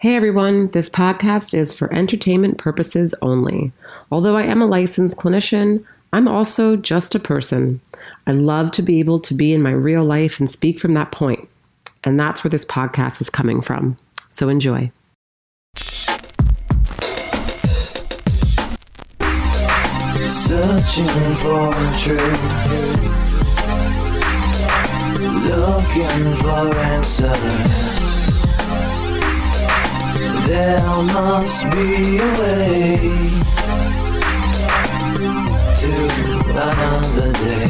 Hey everyone, this podcast is for entertainment purposes only. Although I am a licensed clinician, I'm also just a person. I love to be able to be in my real life and speak from that point. And that's where this podcast is coming from. So enjoy. Searching for truth, looking for answers. There must be a way to another day.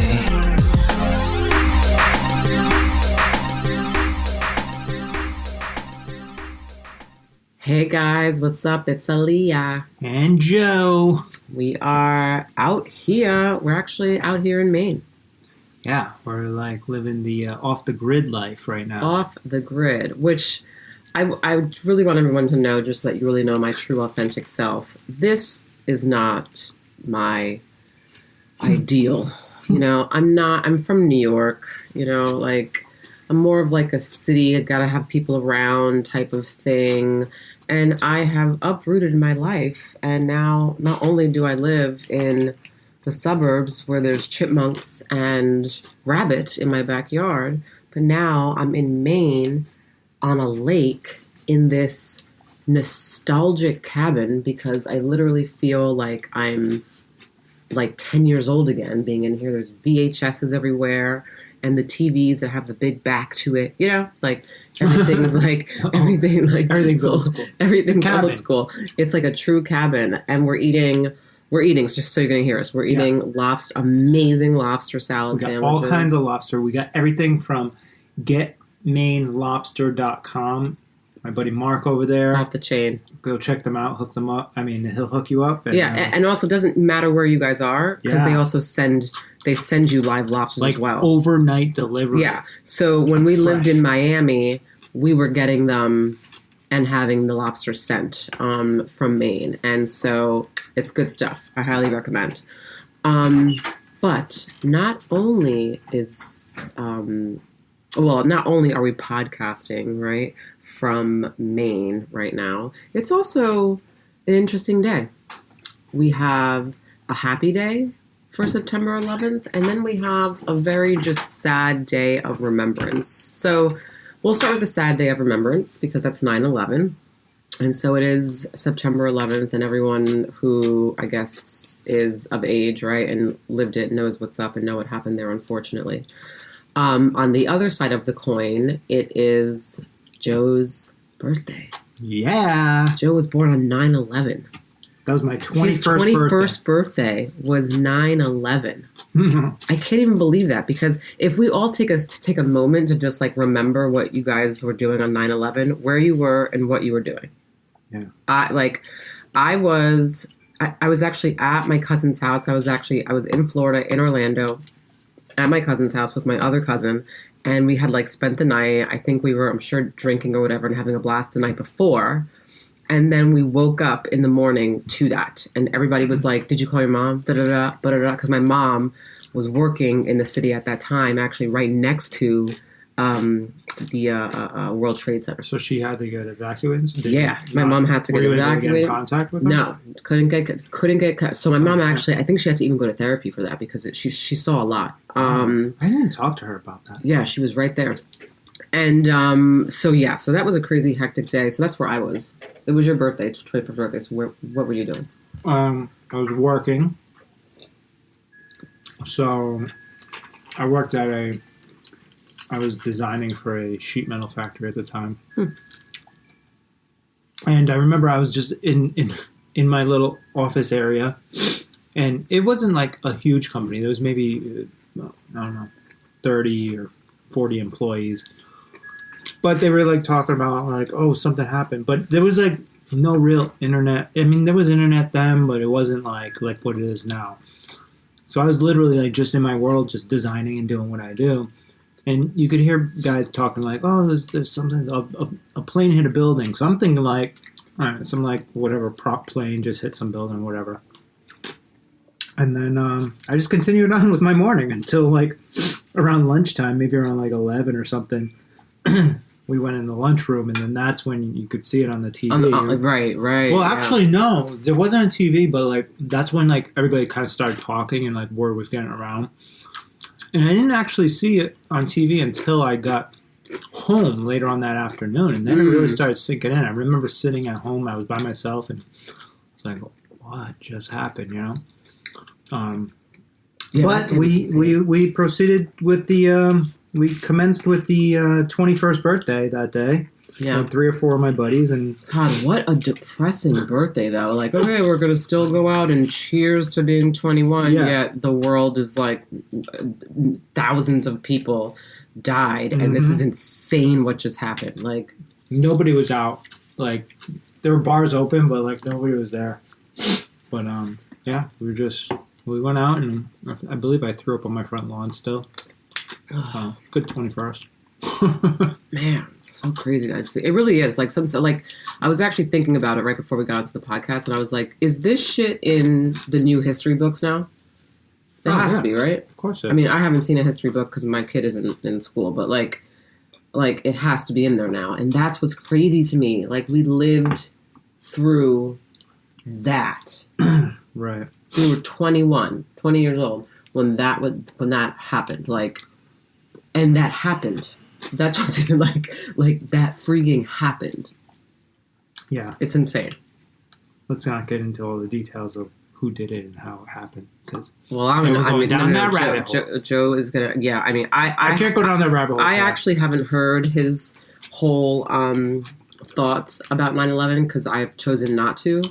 Hey guys, what's up? It's Aaliyah. And Joe. We are out here. We're actually out here in Maine. Yeah, we're like living the off the grid life right now. Off the grid, which I really want everyone to know, just so that you really know my true, authentic self. This is not my ideal. I'm from New York, I'm more of like a city, I gotta have people around type of thing. And I have uprooted my life. And now not only do I live in the suburbs where there's chipmunks and rabbit in my backyard, but now I'm in Maine on a lake in this nostalgic cabin because I literally feel like I'm like 10 years old again being in here. There's VHSs everywhere and the TVs that have the big back to it, everything's everything's old school. Everything's old school. It's like a true cabin, and we're eating, just so you're going to hear us, we're eating amazing lobster salad sandwiches. We got all kinds of lobster. We got everything from getmainelobster.com. My buddy Mark over there. Off the chain. Go check them out, hook them up. I mean, he'll hook you up. And, and also it doesn't matter where you guys are because they also send you live lobsters as well. Overnight delivery. Yeah. So when we lived in Miami, we were getting them and having the lobster sent from Maine. And so it's good stuff. I highly recommend. But not only are we podcasting, right, from Maine right now, it's also an interesting day. We have a happy day for September 11th, and then we have a very just sad day of remembrance. So we'll start with the sad day of remembrance because that's 9/11. And so it is September 11th, and everyone who, I guess, is of age, right, and lived it knows what's up and know what happened there, unfortunately. On the other side of the coin, it is Joe's birthday. Yeah. Joe was born on 9/11. That was my 21st His 21st birthday was 9/11. I can't even believe that, because if we all take a moment to just remember what you guys were doing on 9/11, where you were and what you were doing. Yeah. I was actually at my cousin's house. I was in Florida, in Orlando, at my cousin's house with my other cousin, and we had spent the night. I think we were, I'm sure, drinking or whatever and having a blast the night before. And then we woke up in the morning to that, and everybody was like, "Did you call your mom?" Because my mom was working in the city at that time, actually right next to the World Trade Center. So she had to get evacuated? My mom had to get evacuated. Were you in contact with her? No, couldn't get. So my mom actually, I think she had to even go to therapy for that because she saw a lot. I didn't talk to her about that. Yeah, she was right there. And so that was a crazy hectic day. So that's where I was. It was your birthday, 21st birthday. So what were you doing? I was working. So I worked I was designing for a sheet metal factory at the time. And I remember I was just in my little office area, and it wasn't a huge company. There was maybe, 30 or 40 employees. But they were talking about something happened. But there was no real internet. I mean, there was internet then, but it wasn't like what it is now. So I was literally just in my world, just designing and doing what I do. And you could hear guys talking there's something, a plane hit a building. So I'm thinking some whatever prop plane just hit some building, whatever. And then I just continued on with my morning until around lunchtime, maybe around 11 or something. we went in the lunchroom, and then that's when you could see it on the TV. Right. Well, actually, no, there wasn't a TV, but like that's when like everybody kind of started talking and like word was getting around. And I didn't actually see it on TV until I got home later on that afternoon, and then it really started sinking in. I remember sitting at home, I was by myself, and it's like, what just happened, you know? But we proceeded with the we commenced with the 21st birthday that day. Yeah. With 3 or 4 of my buddies, and God, what a depressing birthday though. Like, okay, we're gonna still go out and cheers to being 21. Yeah. Yet the world is like thousands of people died, and this is insane. What just happened? Like, nobody was out. Like, there were bars open, but like nobody was there. But yeah, we went out, and I believe I threw up on my front lawn still. Good 21st. Man, so crazy. It really is. Like I was actually thinking about it right before we got onto the podcast, and I was like, is this shit in the new history books now? It has to be, right? Of course. I mean, I haven't seen a history book because my kid isn't in school, but like it has to be in there now, and that's what's crazy to me. Like, we lived through that. Right. We were 20 years old when that happened. Like, and that happened. That's what's like that freaking happened. Yeah. It's insane. Let's not get into all the details of who did it and how it happened, because Joe is gonna. Yeah, I mean, I can't go down that rabbit hole. I actually haven't heard his whole thoughts about 9/11 because I've chosen not to.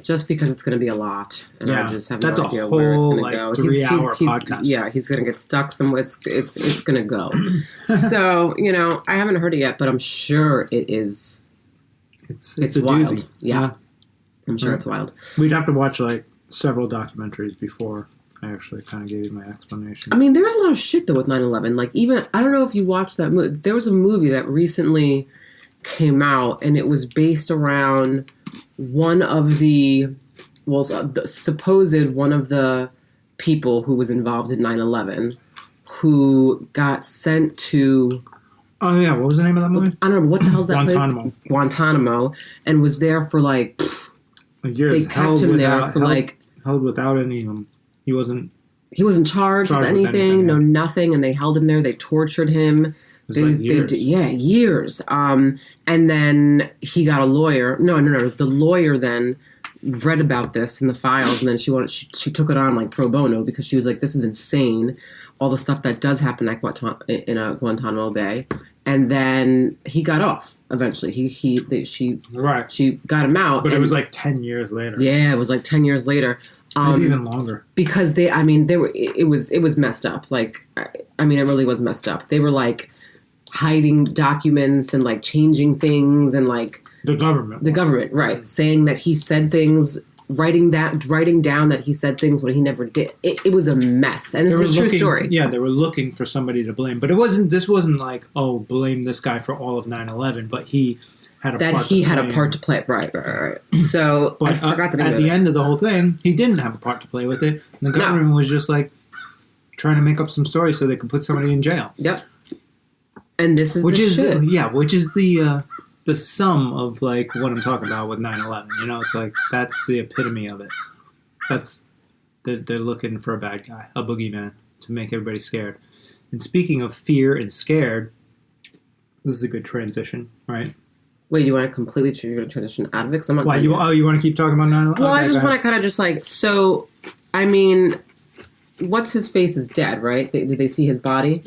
Just because it's going to be a lot, and I just have no idea where it's going to go. 3-hour podcast. Yeah, he's going to get stuck somewhere. It's going to go. So I haven't heard it yet, but I'm sure it is. It's a wild. doozy. Yeah, I'm sure it's wild. We'd have to watch like several documentaries before I actually kind of gave you my explanation. I mean, there's a lot of shit though with 9/11. Like, even I don't know if you watched that movie. There was a movie that recently came out, and it was based around one of the supposed one of the people who was involved in 9/11 who got sent to... Oh, yeah. What was the name of that movie? I don't know. What the hell's that Guantanamo. place? Guantanamo. And was there for like... Years. They kept him there for held without any... He wasn't charged with anything. No, nothing. And they held him there. They tortured him. Years. Years. And then he got a lawyer. No. The lawyer then read about this in the files, and then she took it on like pro bono because she was like, "This is insane, all the stuff that does happen at Guantanamo Bay." And then he got off eventually. She got him out, but it was like 10 years later. Yeah, it was like 10 years later. Maybe even longer. Because it was messed up. Like, I mean, it really was messed up. They were like hiding documents and like changing things, and like the government, right, saying that he said things, writing down that he said things when he never did. It was a mess, and it's a true story. Yeah, they were looking for somebody to blame, but this wasn't like, oh, blame this guy for all of 9/11, but he had a part to play. Right. So, but I forgot the name at the end of the whole thing, he didn't have a part to play with it. And the government was just like trying to make up some story so they could put somebody in jail. Yep. And this is which is the sum of like what I'm talking about with 9/11. It's like that's the epitome of it. They're looking for a bad guy, a boogeyman, to make everybody scared. And speaking of fear and scared, this is a good transition, right? Wait, you want to you're going to transition out of it? 'Cause I'm not. Why you want to keep talking about 9/11? Well, I just want to kind of just like, so, I mean, what's his face is dead, right? Did they see his body?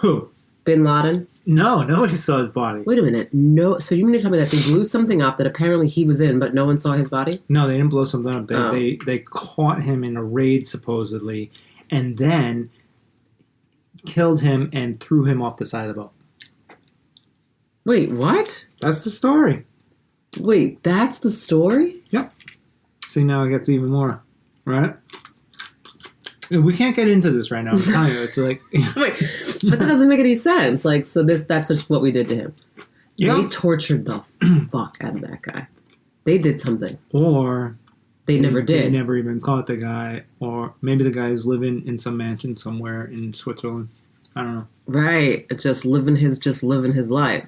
Who? Bin Laden? No, nobody saw his body. Wait a minute. No, so you mean to tell me that they blew something up that apparently he was in, but no one saw his body? No, they didn't blow something up. They caught him in a raid, supposedly, and then killed him and threw him off the side of the boat. Wait, what? That's the story. Wait, that's the story? Yep. See, now it gets even more, right? We can't get into this right now. I'm telling you, it's like... Wait, but that doesn't make any sense. Like, so that's just what we did to him. Yep. They tortured the fuck out of that guy. They did something. Or... They never did. They never even caught the guy. Or maybe the guy is living in some mansion somewhere in Switzerland. I don't know. Right. Just living his life.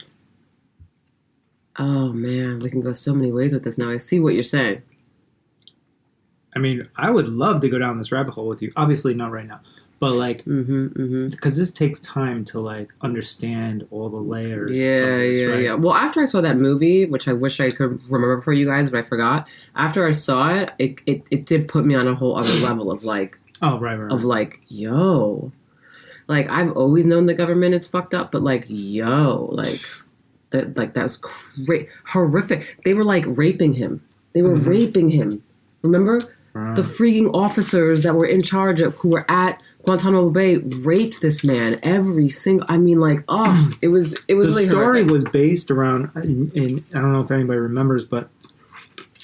Oh man, we can go so many ways with this now. I see what you're saying. I mean, I would love to go down this rabbit hole with you. Obviously, not right now, but like, because this takes time to like understand all the layers. Yeah. Well, after I saw that movie, which I wish I could remember for you guys, but I forgot. After I saw it, it did put me on a whole other level of like, right. Of like, yo, like I've always known the government is fucked up, but like, yo, like that's horrific. They were like raping him. They were raping him. Remember? The freaking officers that were in charge of, who were at Guantanamo Bay, raped this man. Every single, I mean, like, it was The really story horrific. was based around, in I don't know if anybody remembers, but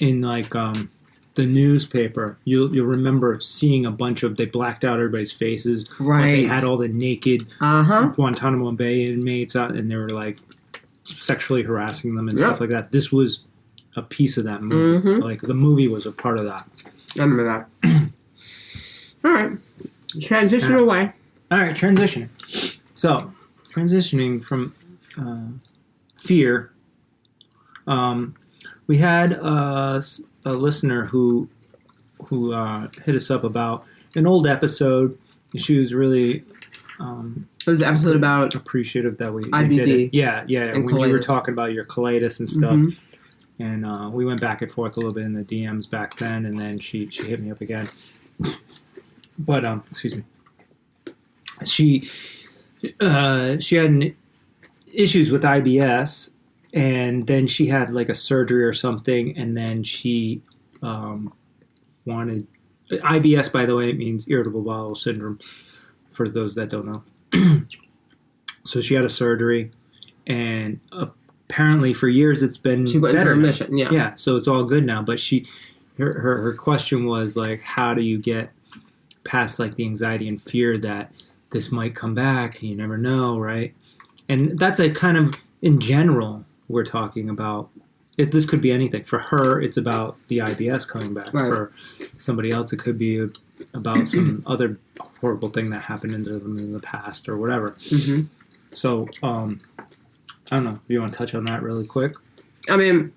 in like the newspaper, you'll remember seeing a bunch of, they blacked out everybody's faces. Right. But they had all the naked Guantanamo Bay inmates out, and they were like sexually harassing them and stuff like that. This was a piece of that movie. Like the movie was a part of that. I remember that. All right. Transition away. All right, transitioning. So, transitioning from fear, we had a listener who hit us up about an old episode. She was really It was the episode about appreciative that we IBD. did it. Yeah. And when you were colitis. talking about your colitis and stuff. And we went back and forth a little bit in the DMs back then, and then she hit me up again. But excuse me. She had issues with IBS, and then she had like a surgery or something, and then she wanted IBS. By the way, it means irritable bowel syndrome. For those that don't know, so she had a surgery, and apparently for years it's been she went into better remission. now. Yeah, so it's all good now. But her question was like, how do you get past like the anxiety and fear that this might come back? You never know, right? And that's a kind of, in general, we're talking about. This could be anything. For her, it's about the IBS coming back. Right. For somebody else, it could be about some other horrible thing that happened to them in the past or whatever. So, I don't know. Do you want to touch on that really quick? I mean,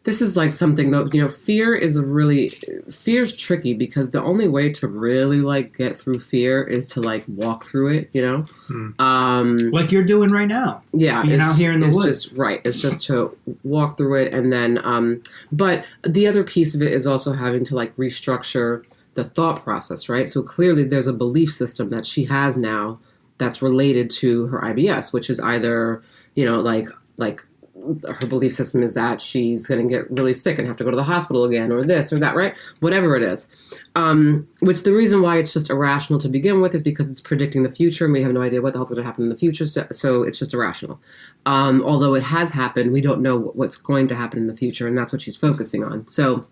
this is like something that, fear's tricky because the only way to really like get through fear is to like walk through it, Like you're doing right now. Yeah. Being out here in the woods. It's just to walk through it. And then, but the other piece of it is also having to like restructure the thought process, right? So clearly there's a belief system that she has now that's related to her IBS, which is either, like her belief system is that she's going to get really sick and have to go to the hospital again, or this or that, right? Whatever it is. Which the reason why it's just irrational to begin with is because it's predicting the future, and we have no idea what the hell's going to happen in the future, so it's just irrational. Although it has happened, we don't know what's going to happen in the future, and that's what she's focusing on. So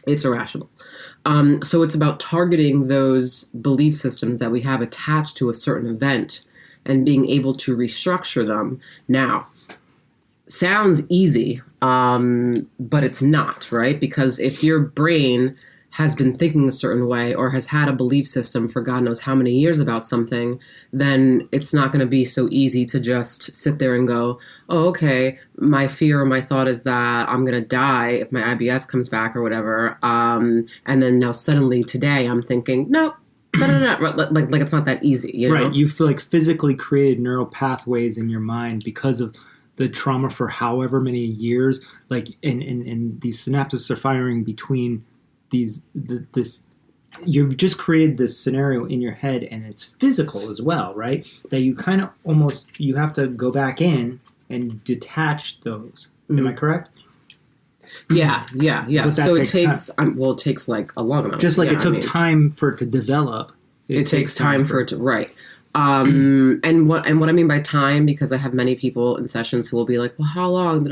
it's irrational. So it's about targeting those belief systems that we have attached to a certain event and being able to restructure them. Now, sounds easy, but it's not, right? Because if your brain has been thinking a certain way or has had a belief system for God knows how many years about something, then it's not going to be so easy to just sit there and go, oh, okay, my fear or my thought is that I'm going to die if my IBS comes back or whatever. And then now suddenly today I'm thinking, no. Like it's not that easy, you know? Right. You've like physically created neural pathways in your mind because of the trauma for however many years, like, and these synapses are firing between this. You've just created this scenario in your head, and it's physical as well, right? That you kind of you have to go back in and detach those. Am I correct? Yeah. But So it takes it takes like a long amount. Just like it took time for it to develop. It takes time for it to, right. And what I mean by time, because I have many people in sessions who will be like, well, how long?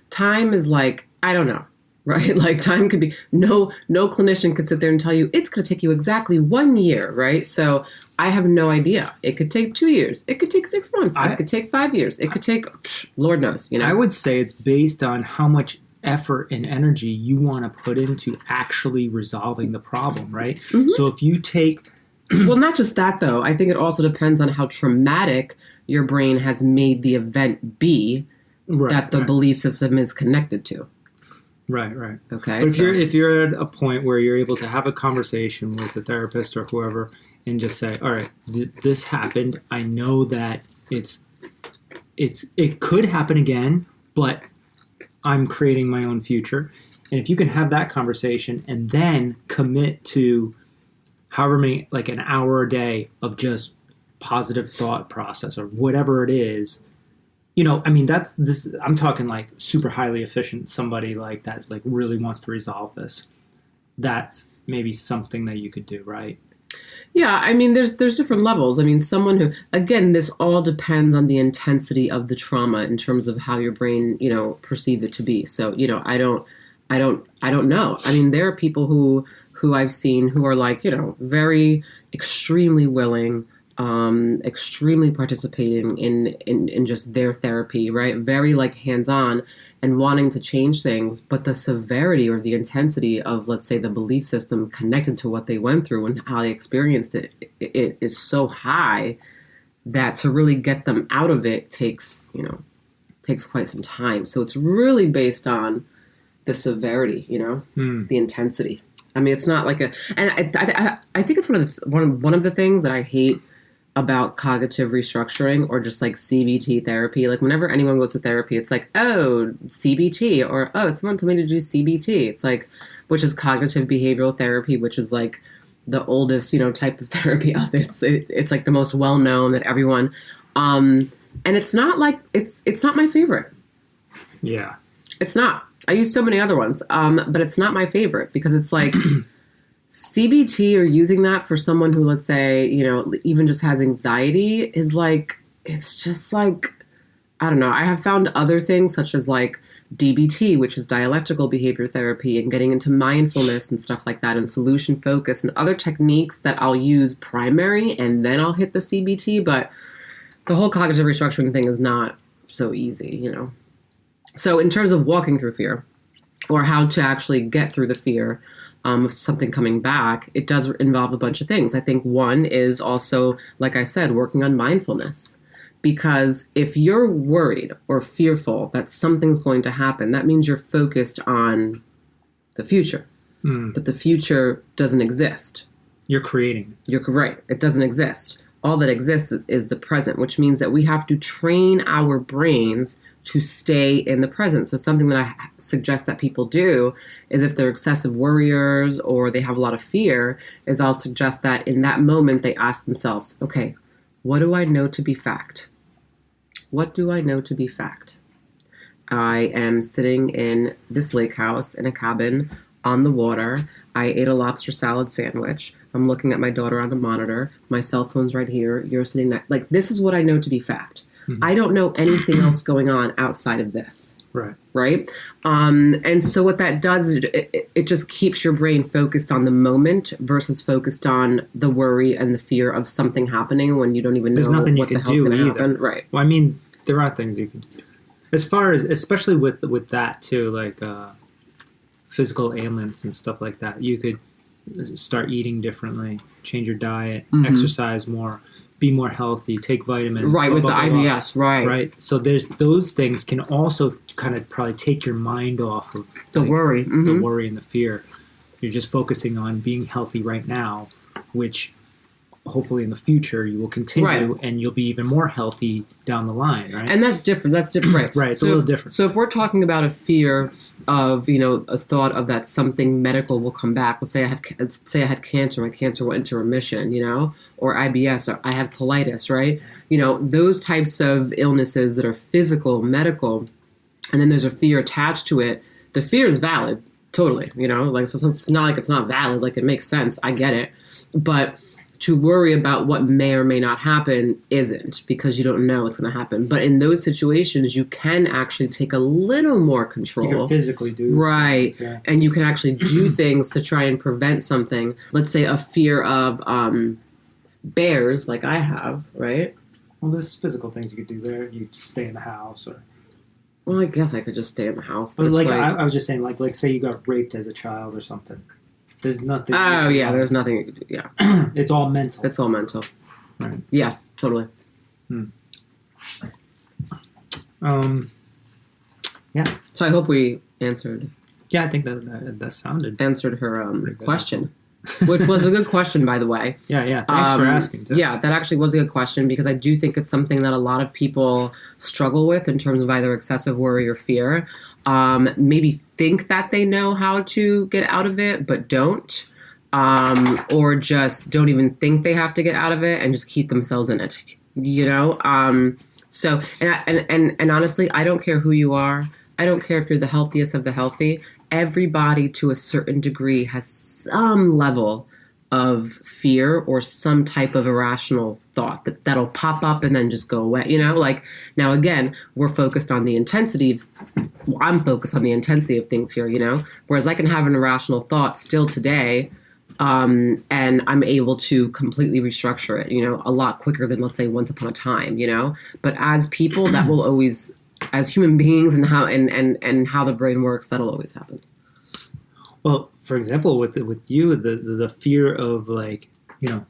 Time is like, I don't know, right? Like time could be, no clinician could sit there and tell you it's going to take you exactly 1 year, right? So I have no idea. It could take 2 years. It could take 6 months. It could take 5 years. It could take, Lord knows, I would say it's based on how much effort and energy you want to put into actually resolving the problem, right? So if you take Well, not just that, though. I think it also depends on how traumatic your brain has made the event be that the belief system is connected to. Right. Okay. But if you're at a point where you're able to have a conversation with the therapist or whoever and just say, all right, this happened. I know that it could happen again, but I'm creating my own future. And if you can have that conversation and then commit to however many, like an hour a day of just positive thought process or whatever it is, I mean, I'm talking like super highly efficient, somebody like that, like really wants to resolve this. That's maybe something that you could do, right? Yeah, I mean, there's different levels. I mean, someone who, again, this all depends on the intensity of the trauma in terms of how your brain, perceived it to be. So, I don't know. I mean, there are people who I've seen who are like, very extremely willing, extremely participating in just their therapy, right? Very like hands-on and wanting to change things, but the severity or the intensity of, let's say, the belief system connected to what they went through and how they experienced it is so high that to really get them out of it takes quite some time. So it's really based on the severity, the intensity. I mean, it's not like and I think it's one of the things that I hate about cognitive restructuring or just like CBT therapy. Like whenever anyone goes to therapy, it's like, oh, CBT, or oh, someone told me to do CBT. It's like, which is cognitive behavioral therapy, which is like the oldest, type of therapy out there. It's like the most well known that everyone, and it's not like it's not my favorite. Yeah, it's not. I use so many other ones, but it's not my favorite because it's like CBT or using that for someone who, let's say, even just has anxiety is like, it's just like, I don't know. I have found other things such as like DBT, which is dialectical behavior therapy, and getting into mindfulness and stuff like that, and solution focus and other techniques that I'll use primary and then I'll hit the CBT. But the whole cognitive restructuring thing is not so easy, So in terms of walking through fear or how to actually get through the fear of something coming back, it does involve a bunch of things. I think one is also, like I said, working on mindfulness. Because if you're worried or fearful that something's going to happen, that means you're focused on the future. But the future doesn't exist. You're creating. You're right. It doesn't exist. All that exists is the present, which means that we have to train our brains to stay in the present. So something that I suggest that people do is if they're excessive worriers or they have a lot of fear, is I'll suggest that in that moment they ask themselves, okay, what do I know to be fact? What do I know to be fact? I am sitting in this lake house in a cabin on the water. I ate a lobster salad sandwich. I'm looking at my daughter on the monitor. My cell phone's right here. You're sitting there. Like, this is what I know to be fact. I don't know anything else going on outside of this. Right? And so what that does is it just keeps your brain focused on the moment versus focused on the worry and the fear of something happening when you don't even know what the hell's going to happen. Right. Well, I mean, there are things you can do. As far as, especially with that too, like physical ailments and stuff like that, you could start eating differently, change your diet, exercise more, be more healthy, take vitamins. Right, with the IBS, right. Right. So there's those things can also kind of probably take your mind off of the worry. The worry and the fear. You're just focusing on being healthy right now, which hopefully in the future you will continue and you'll be even more healthy down the line, right? And that's different. Right. Right, it's a little different. So if we're talking about a fear of, a thought of that something medical will come back. Let's say I had cancer, my cancer went into remission, or IBS, or I have colitis, right? Those types of illnesses that are physical, medical, and then there's a fear attached to it. The fear is valid, totally, like, so it's not like it's not valid, like it makes sense, I get it. But to worry about what may or may not happen isn't, because you don't know what's going to happen. But in those situations, you can actually take a little more control. You can physically do right, things, yeah. And you can actually do things to try and prevent something. Let's say a fear of bears, like I have, right? Well, there's physical things you could do there. You just stay in the house, or. Well, I guess I could just stay in the house. But like I was just saying, like say you got raped as a child or something. There's nothing. Oh yeah, there's nothing you can do. Yeah, It's all mental. it's all mental. Right. Yeah, totally. Yeah. So I hope we answered Yeah, I think that sounded. her good. question, which was a good question, by the way. Yeah. Thanks for asking. Too. Yeah, that actually was a good question because I do think it's something that a lot of people struggle with in terms of either excessive worry or fear. Maybe think that they know how to get out of it, but don't. Or just don't even think they have to get out of it and just keep themselves in it. You know? So, and honestly, I don't care who you are. I don't care if you're the healthiest of the healthy. Everybody to a certain degree has some level of fear or some type of irrational thought that'll pop up and then just go away. You know, like now again, we're focused on the intensity. I'm focused on the intensity of things here, you know, whereas I can have an irrational thought still today. And I'm able to completely restructure it, you know, a lot quicker than, let's say, once upon a time, you know. But as people, that will always, as human beings, and how and how the brain works, that'll always happen. Well, for example, with you, the fear of, like, you know,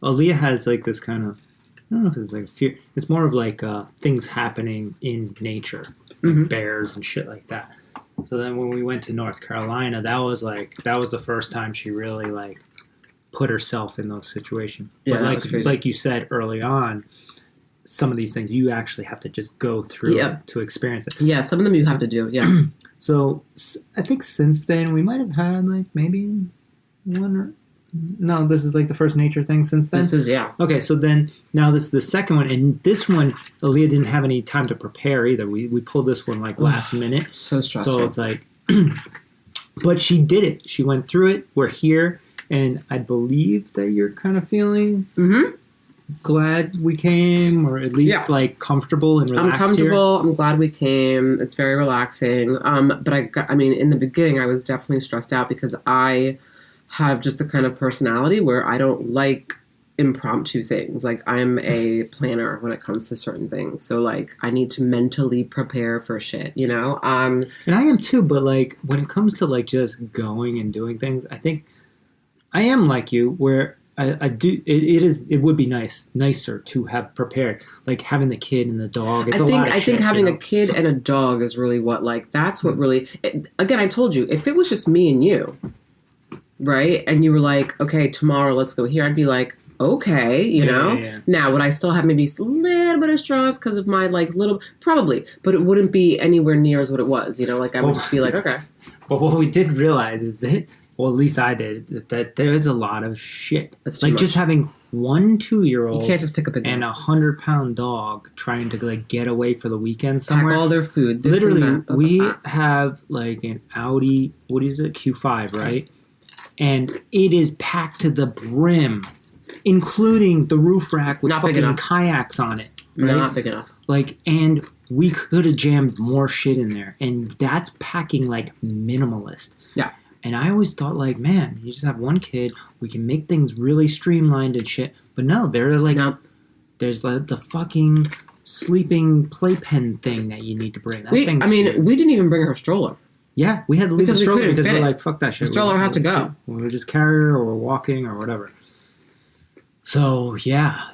Aaliyah has like this kind of, I don't know if it's like fear. It's more of like things happening in nature, like bears and shit like that. So then when we went to North Carolina, that was the first time she really like put herself in those situations. Yeah, But like you said early on, some of these things you actually have to just go through to experience it. Yeah, some of them you have to do. Yeah. So I think since then we might have had like maybe one or no. This is like the first nature thing since then. This is Okay, so then now this is the second one, and this one Aaliyah didn't have any time to prepare either. We pulled this one like last minute. So stressful. So it's like, but she did it. She went through it. We're here, and I believe that you're kind of feeling glad we came, or at least like comfortable and relaxed. I'm comfortable. Here. I'm glad we came. It's very relaxing. But I mean, in the beginning, I was definitely stressed out because I have just the kind of personality where I don't like impromptu things. Like, I'm a planner when it comes to certain things. So, like, I need to mentally prepare for shit, you know? And I am too, but, like, when it comes to, like, just going and doing things, I think I am like you, where I do, it would be nicer to have prepared, like, having the kid and the dog. It's I think having a kid and a dog is really what, like, that's what really, again, I told you, if it was just me and you, right? And you were like, okay, tomorrow let's go here. I'd be like, okay, you know? Yeah. Now, would I still have maybe a little bit of stress because of my, like, probably, but it wouldn't be anywhere near as what it was, you know? Like, I would just be like, okay. But what we did realize is that, well, at least I did, that there is a lot of shit. That's like, just having 1 2-year-old you can't just pick up and a 100-pound dog trying to, like, get away for the weekend somewhere. Pack all their food. Literally, we have, like, an Audi, what is it, Q5, right? And it is packed to the brim, including the roof rack with fucking kayaks on it. Right? Not big enough. Like, and we could have jammed more shit in there. And that's packing, like, minimalist. Yeah. And I always thought, like, man, you just have one kid. We can make things really streamlined and shit. But no, they're like, there's the fucking sleeping playpen thing that you need to bring. We didn't even bring her stroller. Yeah, we had to leave the stroller because we're like, fuck that shit. The stroller had to go. We'll just carry her, or we're walking, or whatever. So, yeah,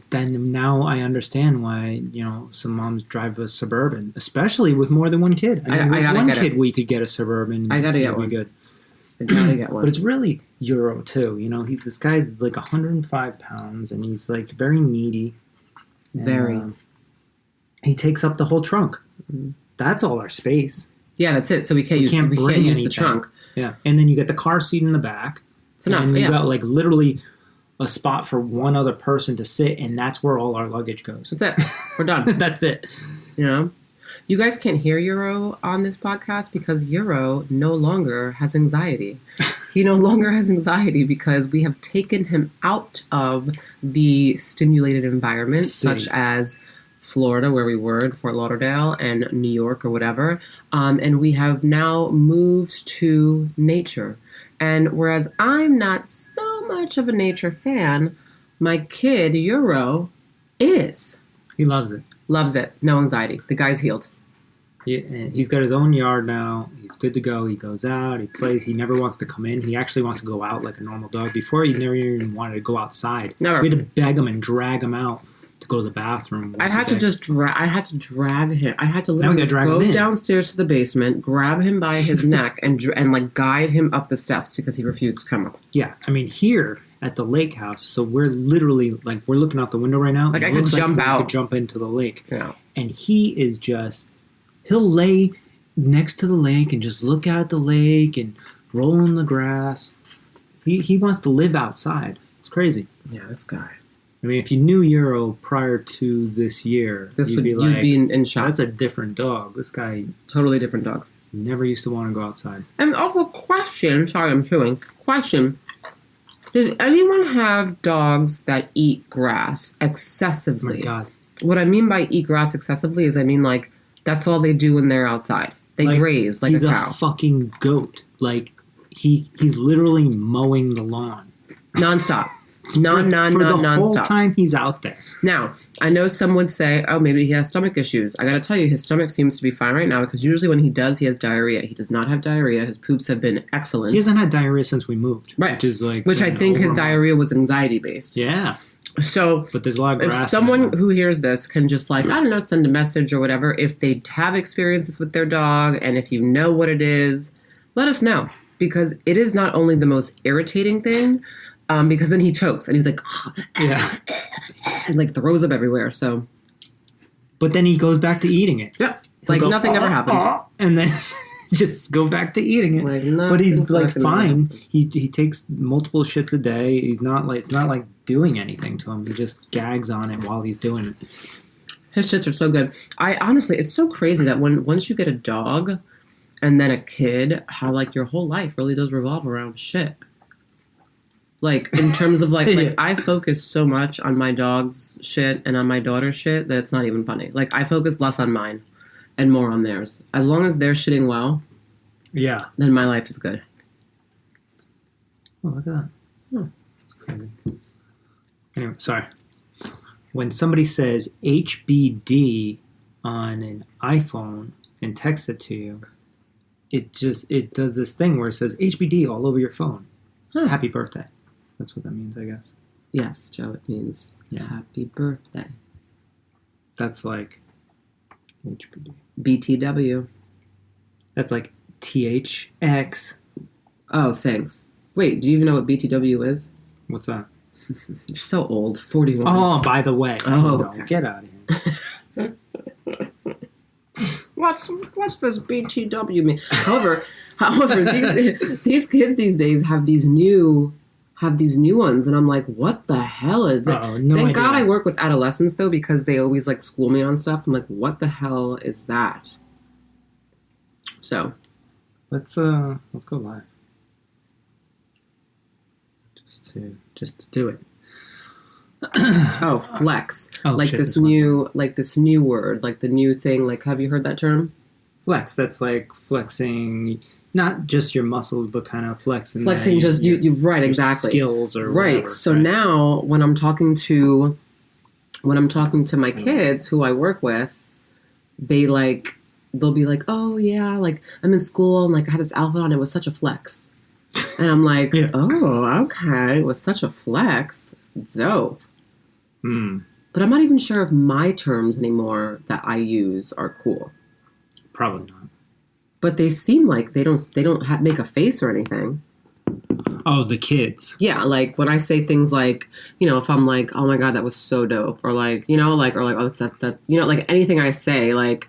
then now I understand why, you know, some moms drive a Suburban, especially with more than one kid. I mean, with one kid, we could get a Suburban. I gotta get one. Good. I gotta get one. But it's really Euro, too. You know, this guy's like 105 pounds, and he's, like, very needy. Very. He takes up the whole trunk. That's all our space. Yeah, that's it. So we can't use the trunk. Yeah, and then you get the car seat in the back. It's enough. And you got, like, literally a spot for one other person to sit, and that's where all our luggage goes. That's it. We're done. That's it. You know? You guys can't hear Euro on this podcast because Euro no longer has anxiety. He no longer has anxiety because we have taken him out of the stimulated environment, such as Florida, where we were in Fort Lauderdale, and New York or whatever. And we have now moved to nature. And whereas I'm not so much of a nature fan, my kid, Euro, is. He loves it. Loves it. No anxiety. The guy's healed. He's got his own yard now. He's good to go. He goes out. He plays. He never wants to come in. He actually wants to go out like a normal dog. Before, he never even wanted to go outside. Never. We had to beg him and drag him out to go to the bathroom. I had to drag him. I had to Now we literally gotta drag him go in. downstairs to the basement, grab him by his neck, and like guide him up the steps because he refused to come up. Yeah, I mean here at the lake house. So we're literally like we're looking out the window right now. Like, It I could looks jump we out. could jump into the lake. Yeah. And he is just he'll lay next to the lake and just look out at the lake and roll in the grass. He wants to live outside. It's crazy. Yeah, this guy. I mean, if you knew Euro prior to this year, you'd be like, in shock. that's a different dog. This guy Totally different dog. never used to want to go outside. And also, question. Sorry, I'm chewing. Question. Does anyone have dogs that eat grass Oh my excessively? God. What I mean by eat grass excessively is I mean like that's all they do when they're outside. They Like, graze like he's a cow. a fucking goat. Like, he's literally mowing the lawn. Nonstop. For the whole Nonstop. time he's out there. Now, I know some would say, oh, maybe he has stomach issues. I gotta tell you, his stomach seems to be fine right now because usually when he does, he has diarrhea. He does not have diarrhea. His poops have been excellent. He hasn't had diarrhea since we moved. Right. Which is like... Which I think his diarrhea was anxiety based. Yeah. So But there's a lot of if grass. someone who hears this can just like, I don't know, send a message or whatever, if they have experiences with their dog and if you know what it is, let us know. Because it is not only the most irritating thing, because then he chokes and he's like, Yeah. and like throws up everywhere. So, But then he goes back to eating it. yeah, He'll like go, nothing ever happened. And then just go back to eating it. Like, But he's nothing like fucking fine. happened. He takes multiple shits a day. He's not like it's not like doing anything to him. He just gags on it while he's doing it. His shits are so good. I honestly, it's so crazy that once you get a dog and then a kid, how like your whole life really does revolve around shit. Like in terms of like Yeah. I focus so much on my dog's shit and on my daughter's shit that it's not even funny. Like I focus less on mine and more on theirs. As long as they're shitting well, Yeah. then my life is good. Oh, look at that. Hmm. That's crazy. Anyway, sorry. When somebody says HBD on an iPhone and texts it to you, it does this thing where it says HBD all over your phone. Huh. Happy birthday. That's what that means, I guess. Yes, Joe, it means Yeah. happy birthday. That's like HBD. BTW. That's like THX. Oh, thanks. Wait, do you even know what BTW is? What's that? You're so old. 41. Oh, by the way. Oh, No, okay. get out of here. What's this BTW mean? However, these kids these days have these new ones, and I'm like, what the hell is that? Uh-oh, no Thank idea. God I work with adolescents though, because they always like school me on stuff. I'm like, what the hell is that? So Let's go live. Just to do it. oh, flex. Oh, like shit, this one. new word, like the new thing. Like, have you heard that term? Flex. That's like flexing, not just your muscles, but kind of flexing. Flexing, just you right, your exactly. skills or Right. whatever, So right? now when I'm talking to my kids who I work with, they'll be like, oh yeah, like I'm in school and like I had this outfit on, it was such a flex. And I'm like, Yeah. oh, okay, it was such a flex. Dope. Hmm. But I'm not even sure if my terms anymore that I use are cool. Probably not. But they seem like they don't make a face or anything. Oh, the kids. Yeah, like when I say things like, you know, if I'm like, oh my God, that was so dope, or like, you know, like, or like, oh, that, you know, like anything I say, like,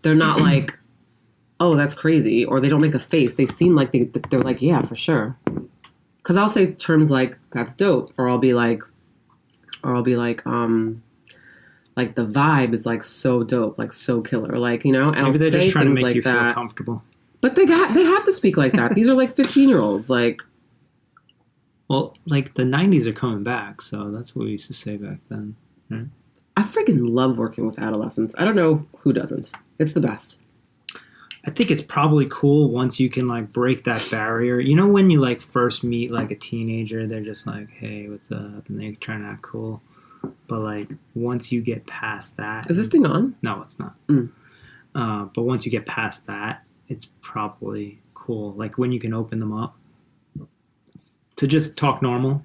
they're not like, oh, that's crazy, or they don't make a face. They seem like they're like, yeah, for sure. Because I'll say terms like, that's dope, or I'll be like, like the vibe is like so dope, like so killer, like, you know, and Maybe I'll they're say just trying to things make like you feel that. comfortable. But they have to speak like that. These are like 15-year-olds, like. Well, like the 90s are coming back, so that's what we used to say back then. Right? I freaking love working with adolescents. I don't know who doesn't. It's the best. I think it's probably cool once you can like break that barrier. You know, when you like first meet like a teenager, they're just like, "Hey, what's up?" and they're trying to act cool. But like once you get past that, Is this thing on? No, it's not. Mm. But once you get past that, it's probably cool. Like when you can open them up to just talk normal,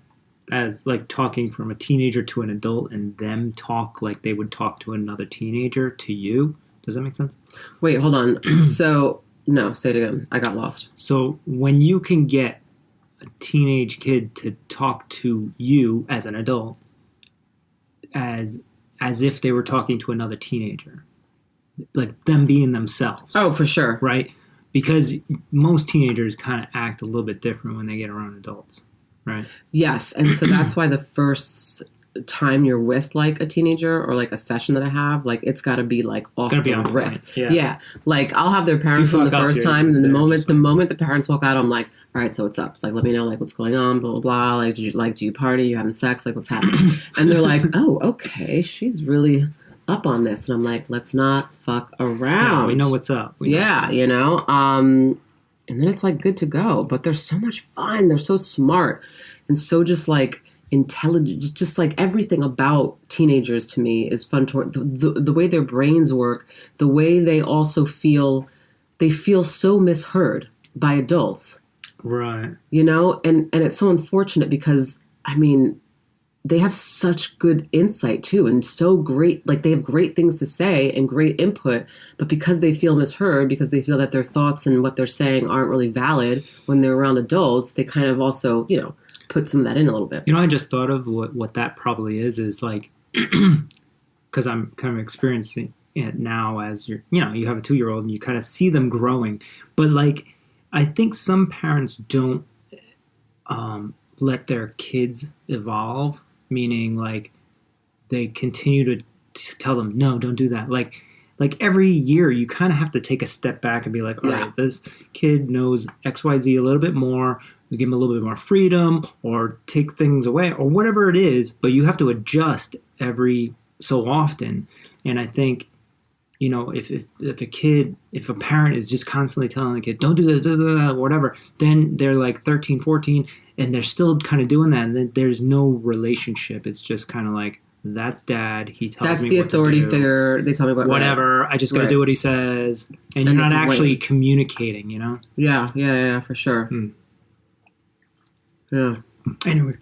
as like talking from a teenager to an adult, and them talk like they would talk to another teenager to you. Does that make sense? Wait, hold on. So, no, say it again. I got lost. So when you can get a teenage kid to talk to you as an adult as if they were talking to another teenager, like them being themselves. Oh, for sure. Right? Because most teenagers kind of act a little bit different when they get around adults, right? Yes, and so that's why the first time you're with like a teenager or like a session that I have, like it's got to be like off the rip. Yeah, like I'll have their parents on the first time, and then the moment the parents walk out, I'm like, all right, so what's up? Like, let me know like what's going on, blah blah blah. Like, do you party? You having sex? Like, what's happening? And they're like, oh, okay, she's really up on this, and I'm like, let's not fuck around. Yeah, we know what's up. You know. And then it's like good to go. But they're so much fun. They're so smart and so just like intelligent. Just like everything about teenagers to me is fun. The way their brains work, the way they also feel. They feel so misheard by adults. Right. You know, and it's so unfortunate because I mean, they have such good insight too, and so great, like they have great things to say and great input, but because they feel misheard, because they feel that their thoughts and what they're saying aren't really valid when they're around adults, they kind of also, you know, put some of that in a little bit. You know, I just thought of what that probably is like, because I'm kind of experiencing it now as you have a 2-year-old and you kind of see them growing, but like, I think some parents don't let their kids evolve. Meaning, like, they continue to tell them, no, don't do that. Like every year, you kind of have to take a step back and be like, all right, this kid knows X, Y, Z a little bit more. We give him a little bit more freedom or take things away or whatever it is. But you have to adjust every so often. And I think, you know, if a parent is just constantly telling the kid, don't do this, whatever, then they're like 13, 14, and they're still kind of doing that, and then there's no relationship. It's just kind of like, that's dad. He tells me that's the authority figure. They tell me what whatever. Right. I just got to do what he says, and you're not actually communicating. You know? Yeah, for sure. Yeah. Anyway,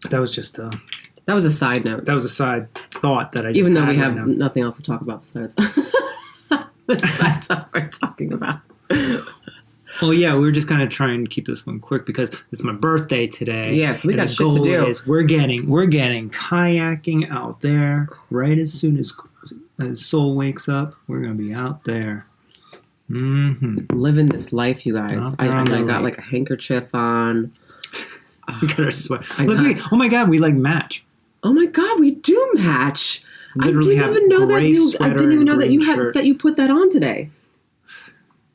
that was just that was a side note. That was a side thought that I just even though had we right have now. nothing else to talk about besides what we're talking about. Well, yeah, we were just kind of trying to keep this one quick because it's my birthday today. Yeah, so we got shit to do. We're getting kayaking out there right as soon as Soul wakes up. We're gonna be out there, living this life, you guys. I got like a handkerchief on. We got our sweat. Oh my god, we like match. Oh my god, we do match. Literally I didn't even know that you put that on today.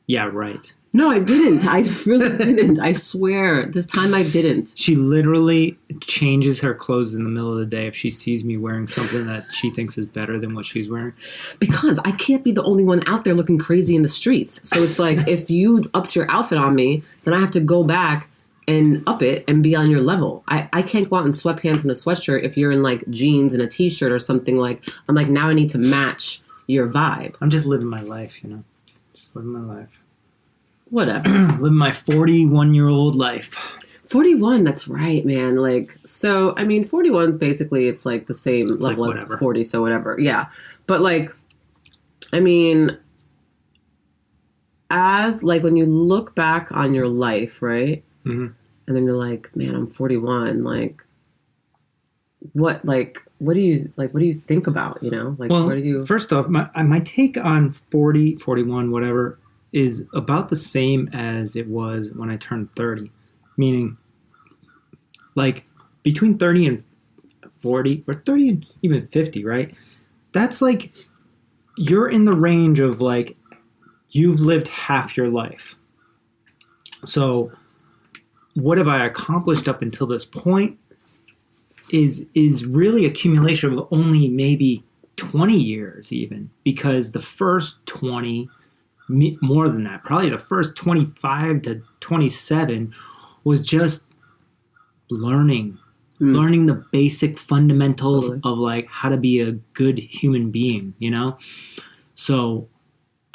Yeah, right. No, I didn't. I really didn't. I swear. This time I didn't. She literally changes her clothes in the middle of the day if she sees me wearing something that she thinks is better than what she's wearing. Because I can't be the only one out there looking crazy in the streets. So it's like, if you upped your outfit on me, then I have to go back and up it and be on your level. I can't go out in sweatpants and a sweatshirt if you're in like jeans and a t-shirt or something. Like, I'm like, now I need to match your vibe. I'm just living my life, you know? Just living my life. Whatever. Living my 41-year-old life. 41, that's right, man. Like, so, I mean, 41's basically, it's like the same level as 40, so whatever. Yeah. But like, I mean, as like when you look back on your life, right? Mm-hmm. And then you're like, man, I'm 41. Like, what do you think about, you know? Like, well, what do you... First off, my take on 40, 41, whatever, is about the same as it was when I turned 30. Meaning, like, between 30 and 40, or 30 and even 50, right? That's like, you're in the range of, like, you've lived half your life. So, what have I accomplished up until this point is really accumulation of only maybe 20 years even. Because the first 20... more than that, probably the first 25 to 27 was just learning the basic fundamentals of like how to be a good human being, you know? So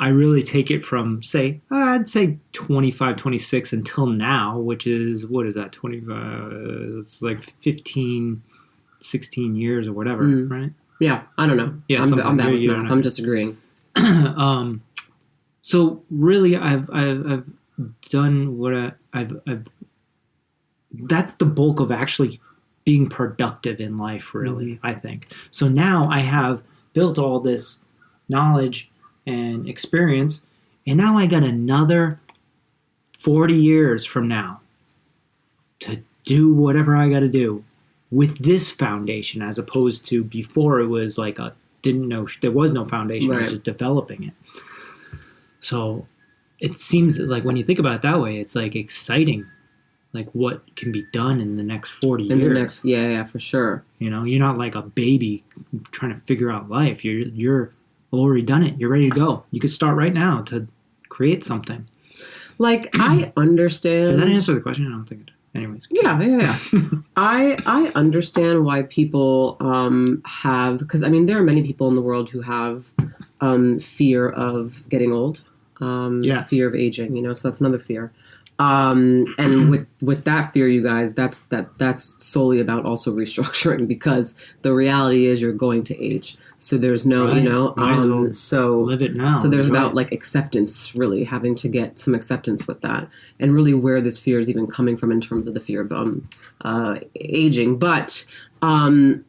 I really take it from, say, I'd say 25, 26 until now, which is, what is that, 25, it's like 15, 16 years or whatever, right? Yeah, I don't know. Yeah, I'm bad with you math. I'm just agreeing. So really, I've done what I've. That's the bulk of actually being productive in life, really, I think. So now I have built all this knowledge and experience, and now I got another 40 years from now to do whatever I got to do with this foundation, as opposed to before it was like there was no foundation, I was just developing it. So it seems like when you think about it that way, it's like exciting, like what can be done in the next 40 years. Yeah, for sure. You know, you're not like a baby trying to figure out life. You're already done it. You're ready to go. You could start right now to create something. Like, I understand. Did that answer the question? I don't think it did. Anyways. Yeah. I understand why people have, because I mean, there are many people in the world who have fear of getting old, fear of aging, you know, so that's another fear. And with that fear, you guys, that's solely about also restructuring, because the reality is you're going to age. So there's no, you know, so live it now. So there's about like acceptance, really having to get some acceptance with that, and really where this fear is even coming from in terms of the fear of aging. But I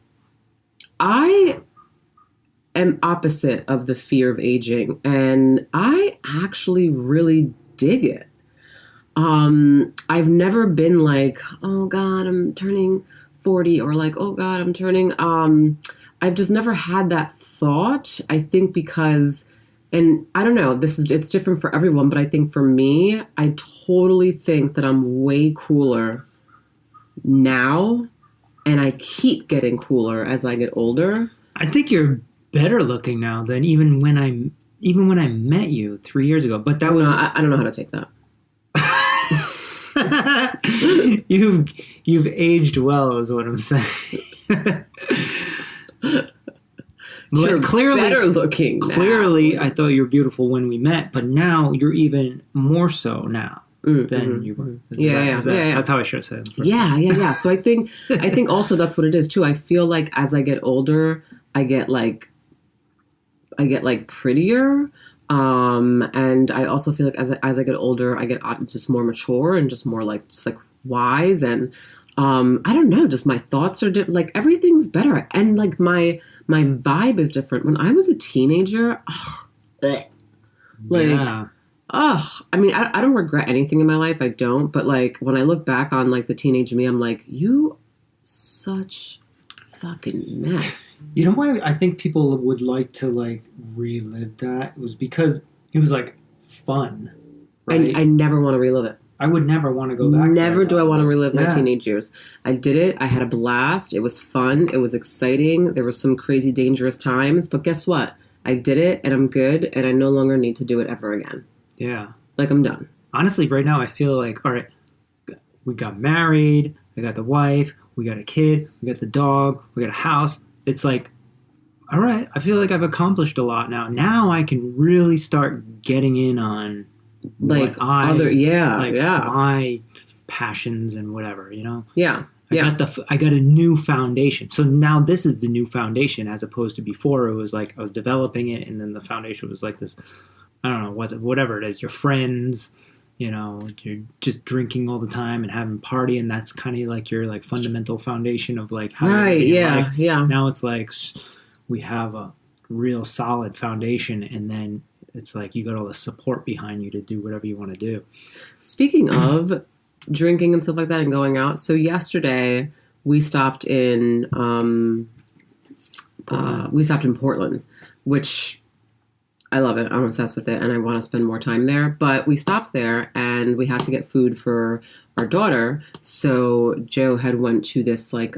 am opposite of the fear of aging, and I actually really dig it. I've never been like, oh God, I'm turning 40, or like, oh God, I'm turning, I've just never had that thought. I think because, and I don't know, it's different for everyone, but I think for me, I totally think that I'm way cooler now, and I keep getting cooler as I get older. I think you're better looking now than even when I met you 3 years ago, but that was, I don't know how to take that. You've aged well, is what I'm saying. You're clearly better looking. Clearly, I thought you were beautiful when we met, but now you're even more so now than you were. Yeah. That's how I should have said it. Yeah. So I think also that's what it is too. I feel like as I get older, I get like prettier. And I also feel like as I get older, I get just more mature and just more like wise, and I don't know, just my thoughts are like everything's better, and like my vibe is different. When I was a teenager, I mean, I don't regret anything in my life. I don't, but like when I look back on like the teenage me, I'm like, you such fucking mess. You know why I think people would like to like relive that? It was because it was like fun, right? I never want to relive it. I would never want to go back. Never do I want to relive my teenage years. I did it. I had a blast. It was fun. It was exciting. There were some crazy dangerous times, but guess what? I did it, and I'm good, and I no longer need to do it ever again. Yeah. Like, I'm done. Honestly, right now I feel like, all right, we got married, I got the wife, we got a kid, we got the dog, we got a house. It's like, all right, I feel like I've accomplished a lot now. Now I can really start getting in on like my passions and whatever, you know? Yeah. I got a new foundation. So now this is the new foundation, as opposed to before it was like I was developing it, and then the foundation was like this, I don't know, whatever it is, your friends, you know, you're just drinking all the time and having party, and that's kind of like your like fundamental foundation of like how you're living your life. Yeah. Now it's like we have a real solid foundation, and then it's like you got all the support behind you to do whatever you want to do. Speaking of drinking and stuff like that and going out, so yesterday we stopped in Portland, which I love it. I'm obsessed with it, and I want to spend more time there. But we stopped there, and we had to get food for our daughter. So Joe had went to this like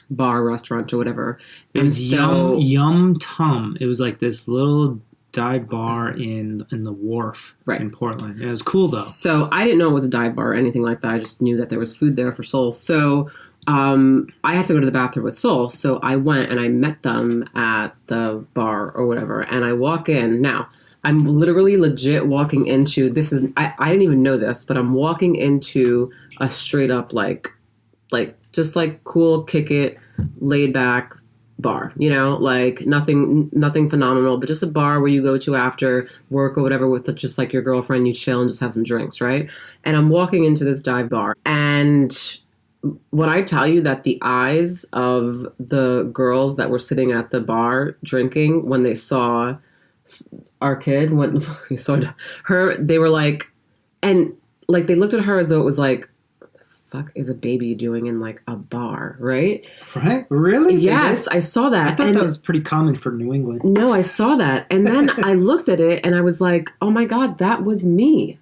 bar, restaurant, or whatever. It was Yum Tum. It was like this little dive bar in the Wharf in Portland. It was cool though. So I didn't know it was a dive bar or anything like that. I just knew that there was food there for Soul. So I had to go to the bathroom with Soul. So I went and I met them at the bar or whatever. And I walk in. Now, I'm literally legit walking into this is I didn't even know this, but I'm walking into a straight up like just like cool, kick it, laid back bar, you know, like nothing phenomenal, but just a bar where you go to after work or whatever with just like your girlfriend, you chill and just have some drinks, right? And I'm walking into this dive bar, and when I tell you that the eyes of the girls that were sitting at the bar drinking when they saw our kid, when they saw her, they were like, and like they looked at her as though it was like, fuck is a baby doing in like a bar, right? Right? Really? Yes, I saw that. I thought that was pretty common for New England. No, I saw that. And then I looked at it and I was like, oh my God, that was me.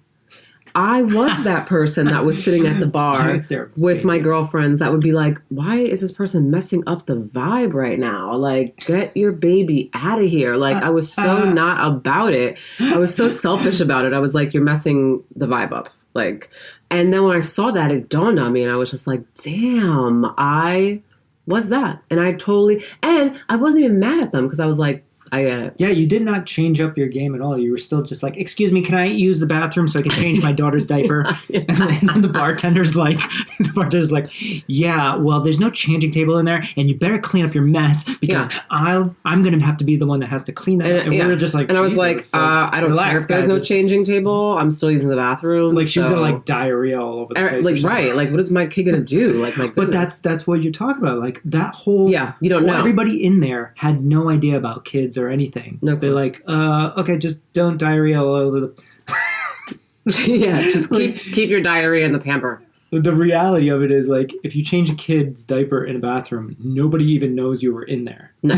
I was that person that was sitting at the bar with my girlfriends that would be like, why is this person messing up the vibe right now? Like, get your baby out of here. Like, I was so not about it. I was so selfish about it. I was like, you're messing the vibe up. Like, and then when I saw that, it dawned on me and I was just like, damn, I was that. And I wasn't even mad at them because I was like, I get it. Yeah, you did not change up your game at all. You were still just like, excuse me, can I use the bathroom so I can change my daughter's diaper? Yeah. And then the bartender's like, yeah, well, there's no changing table in there, and you better clean up your mess because I'm going to have to be the one that has to clean that. And we were just like, and I was like, I don't care if there's no changing table. I'm still using the bathroom. Like she was in like diarrhea all over the place. Like right, like what is my kid gonna do? Like my goodness. But that's what you're talking about. Like that whole you don't know. Everybody in there had no idea about kids or anything. No, they're like, okay, just don't diarrhea all over the. Yeah, just keep your diarrhea in the pamper. The reality of it is, like, if you change a kid's diaper in a bathroom, nobody even knows you were in there. No,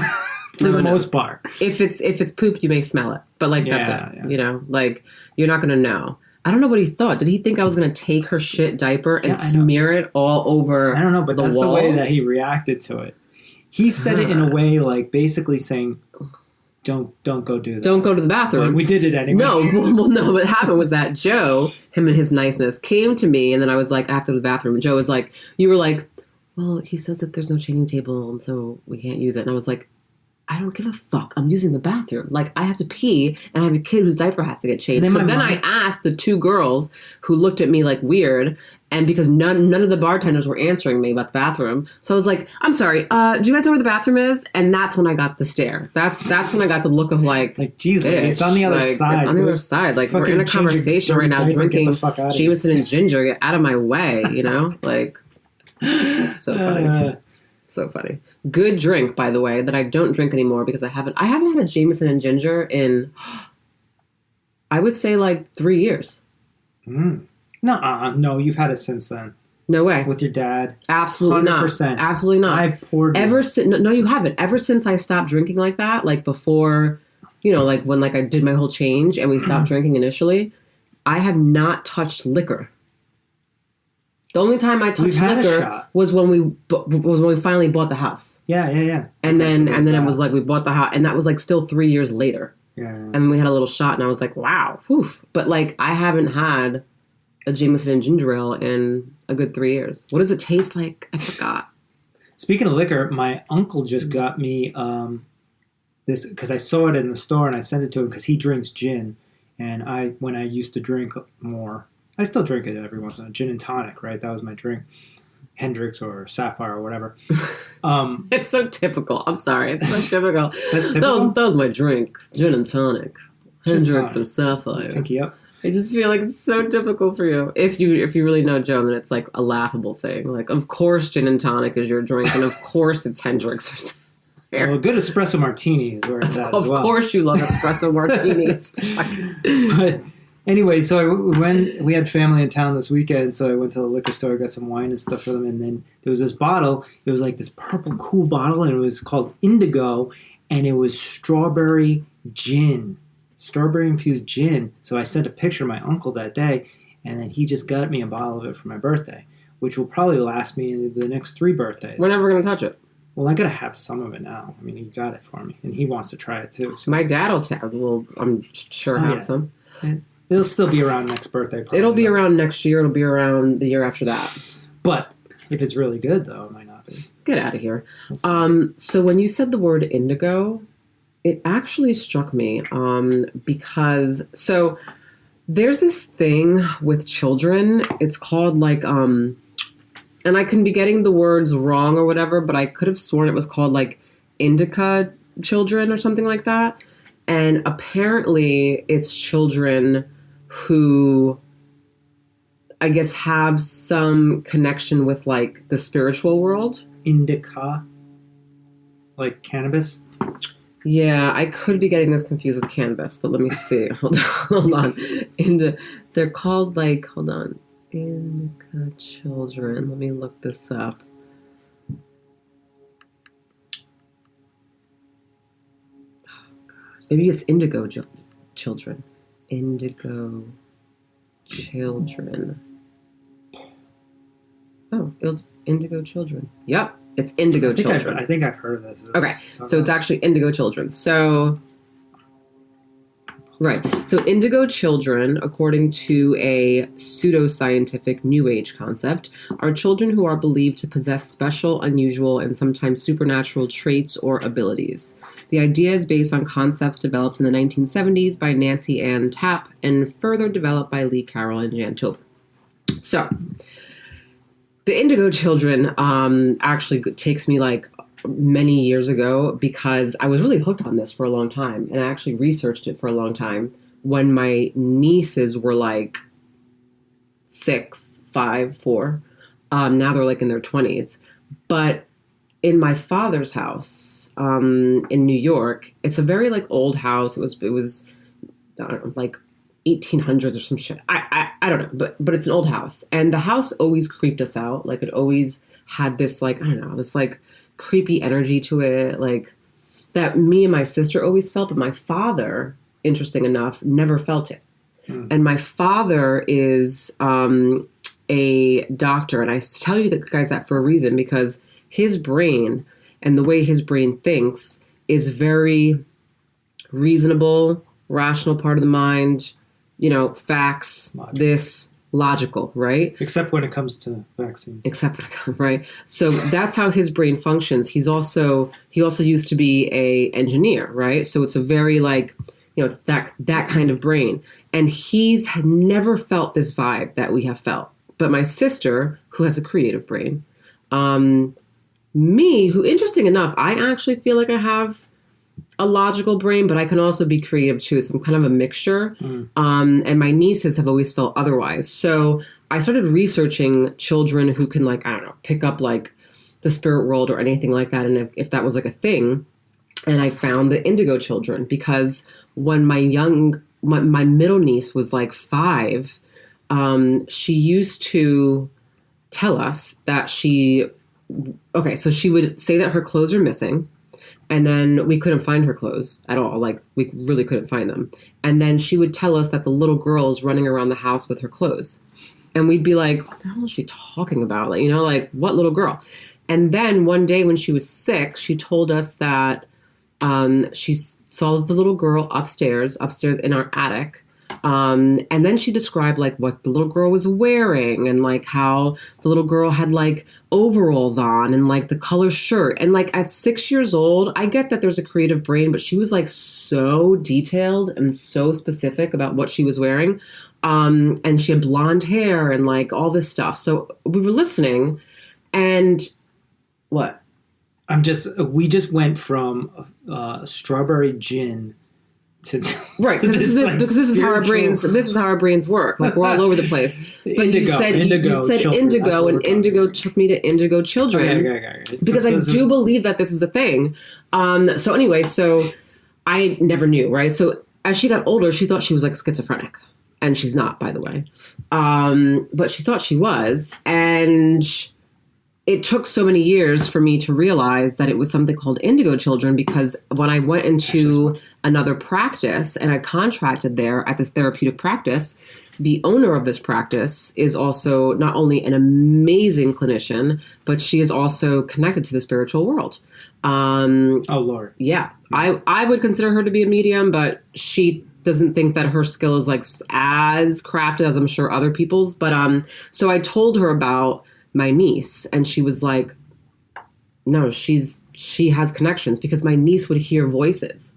for the most part. If it's poop, you may smell it, but like that's it. Yeah. You know, like you're not gonna know. I don't know what he thought. Did he think I was gonna take her shit diaper and smear it all over? I don't know, but that's walls? The way that he reacted to it. He said it in a way like basically saying, Don't go do that. Don't go to the bathroom. But we did it anyway. No, no. What happened was that Joe, him and his niceness, came to me, and then I was like, after the bathroom, and Joe was like, you were like, well, he says that there's no changing table, and so we can't use it. And I was like, I don't give a fuck. I'm using the bathroom. Like, I have to pee, and I have a kid whose diaper has to get changed. So then I asked the two girls who looked at me like weird, and because none of the bartenders were answering me about the bathroom, so I was like, I'm sorry, do you guys know where the bathroom is? And that's when I got the stare. That's when I got the look of like, geez, it's on the other side. It's on the other side. Like, we're in a conversation right now, drinking Jameson and ginger. Get out of my way, you know? Like, so funny. So funny. Good drink, by the way, that I don't drink anymore because I haven't had a Jameson and ginger in, I would say, like 3 years. No, you've had it since then. No way. With your dad? Absolutely 100%. not. Absolutely not. I've poured no, you haven't. Ever since I stopped drinking like that, like before, you know, like when like I did my whole change and we stopped drinking initially, I have not touched liquor. The only time I touched liquor was when we finally bought the house. Yeah. And then it was like we bought the house, and that was like still 3 years later. Yeah. And we had a little shot, and I was like, wow, whew. But like I haven't had a Jameson and ginger ale in a good 3 years. What does it taste like? I forgot. Speaking of liquor, my uncle just got me this because I saw it in the store and I sent it to him because he drinks gin, and when I used to drink more. I still drink it every once in a while. Gin and tonic, right? That was my drink. Hendrix or Sapphire or whatever. It's so typical. I'm sorry. It's so typical. That's typical? That was my drink. Gin and tonic. Hendrix or Sapphire. Pinky up. I just feel like it's so typical for you. If you really know Joe, then it's like a laughable thing. Like, of course gin and tonic is your drink, and of course it's Hendrix or Sapphire. Well, a good espresso martini is where it's at as well. Of course you love espresso martinis. But anyway, so when we had family in town this weekend, so I went to the liquor store, got some wine and stuff for them, and then there was this bottle. It was like this purple cool bottle, and it was called Indigo, and it was strawberry infused gin. So I sent a picture to my uncle that day, and then he just got me a bottle of it for my birthday, which will probably last me the next 3 birthdays. We're never going to touch it. Well, I got to have some of it now. I mean, he got it for me, and he wants to try it too. So. My dad will I'm sure, have some. And it'll still be around next birthday. Probably, it'll be around next year. It'll be around the year after that. But if it's really good, though, it might not be. Get out of here. So when you said the word indigo, It actually struck me because so there's this thing with children. It's called like and I can be getting the words wrong or whatever, but I could have sworn it was called like indica children or something like that. And apparently it's children who I guess have some connection with like the spiritual world. Indica, like cannabis. Yeah, I could be getting this confused with cannabis, but let me see. Hold on. They're called like, hold on. Indica children. Let me look this up. Oh, God. Maybe it's indigo children. Indigo children. Oh, indigo children. Yep, it's indigo children. I think I've heard of this. Okay, so it's actually indigo children. So, right. So indigo children, according to a pseudoscientific New Age concept, are children who are believed to possess special, unusual, and sometimes supernatural traits or abilities. The idea is based on concepts developed in the 1970s by Nancy Ann Tapp and further developed by Lee Carroll and Jan Tobin. So, the indigo children actually takes me like many years ago because I was really hooked on this for a long time, and I actually researched it for a long time when my nieces were like 6, 5, 4. Now they're like in their 20s. But in my father's house in New York, it's a very like old house. It was I don't know, like 1800s or some shit. I don't know, but it's an old house, and the house always creeped us out. Like it always had this like, I don't know, this like creepy energy to it, like that me and my sister always felt, but my father, interesting enough, never felt it. And my father is a doctor, and I tell you guys that for a reason, because his brain and the way his brain thinks is very reasonable, rational part of the mind, facts, this, logical, right? Except when it comes to vaccines. Right? So that's how his brain functions. He also used to be a engineer, right? So it's a very like, it's that kind of brain. And he's never felt this vibe that we have felt. But my sister, who has a creative brain, me, who, interesting enough, I actually feel like I have a logical brain, but I can also be creative too. So I'm kind of a mixture. And my nieces have always felt otherwise. So I started researching children who can like, I don't know, pick up like the spirit world or anything like that. And if that was like a thing. And I found the indigo children because when my middle niece was like 5, she used to tell us that so she would say that her clothes are missing. And then we couldn't find her clothes at all. Like, we really couldn't find them. And then she would tell us that the little girl is running around the house with her clothes. And we'd be like, what the hell is she talking about? Like, like, what little girl? And then one day when she was 6, she told us that she saw the little girl upstairs in our attic. And then she described like what the little girl was wearing and like how the little girl had like overalls on and like the color shirt. And like at 6 years old, I get that there's a creative brain, but she was like so detailed and so specific about what she was wearing. And she had blonde hair and like all this stuff. So we were listening, and what? We just went from strawberry gin to right, because this is how our brains work. Like, we're all over the place. But you said indigo, and indigo took me to indigo children. Okay. Because I do believe that this is a thing. So anyway, so I never knew, right? So as she got older, she thought she was like schizophrenic, and she's not, by the way. But she thought she was, and it took so many years for me to realize that it was something called indigo children, because when I went into another practice and I contracted there at this therapeutic practice, the owner of this practice is also not only an amazing clinician, but she is also connected to the spiritual world. Oh, Lord. Yeah. I would consider her to be a medium, but she doesn't think that her skill is like as crafted as I'm sure other people's. But so I told her about my niece, and she was like, no, she has connections, because my niece would hear voices.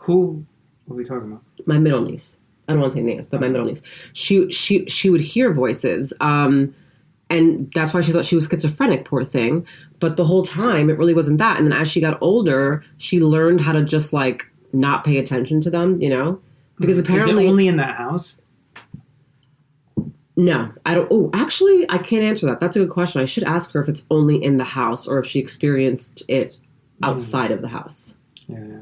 Who? What are we talking about? My middle niece. I don't want to say names, but my middle niece. She would hear voices, and that's why she thought she was schizophrenic. Poor thing. But the whole time, it really wasn't that. And then as she got older, she learned how to just like not pay attention to them. Because apparently is it only in that house? No, I don't. Oh, actually, I can't answer that. That's a good question. I should ask her if it's only in the house or if she experienced it outside of the house. Yeah.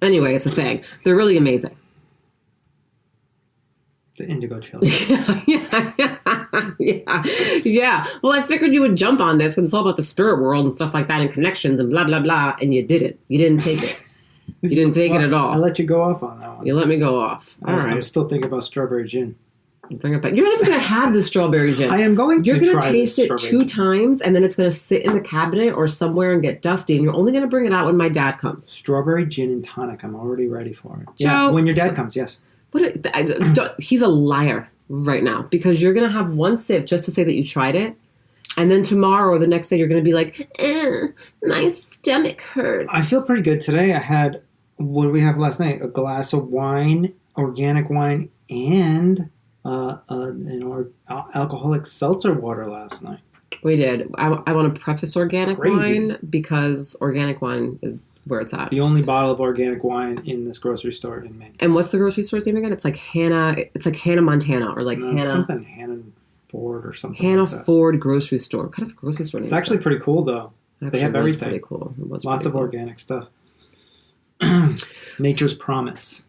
Anyway, it's a thing. They're really amazing. The indigo chili. yeah. Well, I figured you would jump on this because it's all about the spirit world and stuff like that and connections and blah, blah, blah. And you didn't. You didn't take it. You didn't take it at all. I let you go off on that one. You let me go off. All right. I'm still thinking about strawberry gin. Bring it back. You're not even going to have the strawberry gin. I am going to. You're going to taste it 2 times, and then it's going to sit in the cabinet or somewhere and get dusty, and you're only going to bring it out when my dad comes. Strawberry gin and tonic. I'm already ready for it. Joe, yeah, when your dad comes, yes. He's a liar right now because you're going to have 1 sip just to say that you tried it, and then tomorrow or the next day you're going to be like, my stomach hurts. I feel pretty good today. I had, what did we have last night? A glass of wine, organic wine, and alcoholic seltzer water last night. We did. I want to preface organic wine because organic wine is where it's at. The only bottle of organic wine in this grocery store in Maine. And what's the grocery store's name again? It's like Hannah. It's like Hannah, Montana, or like Hannah. Something Hannah Ford or something. Hannah like that. Ford grocery store. What kind of grocery store? It's actually pretty cool though. They have everything. Pretty cool. It was lots of cool. organic stuff. Nature's Promise.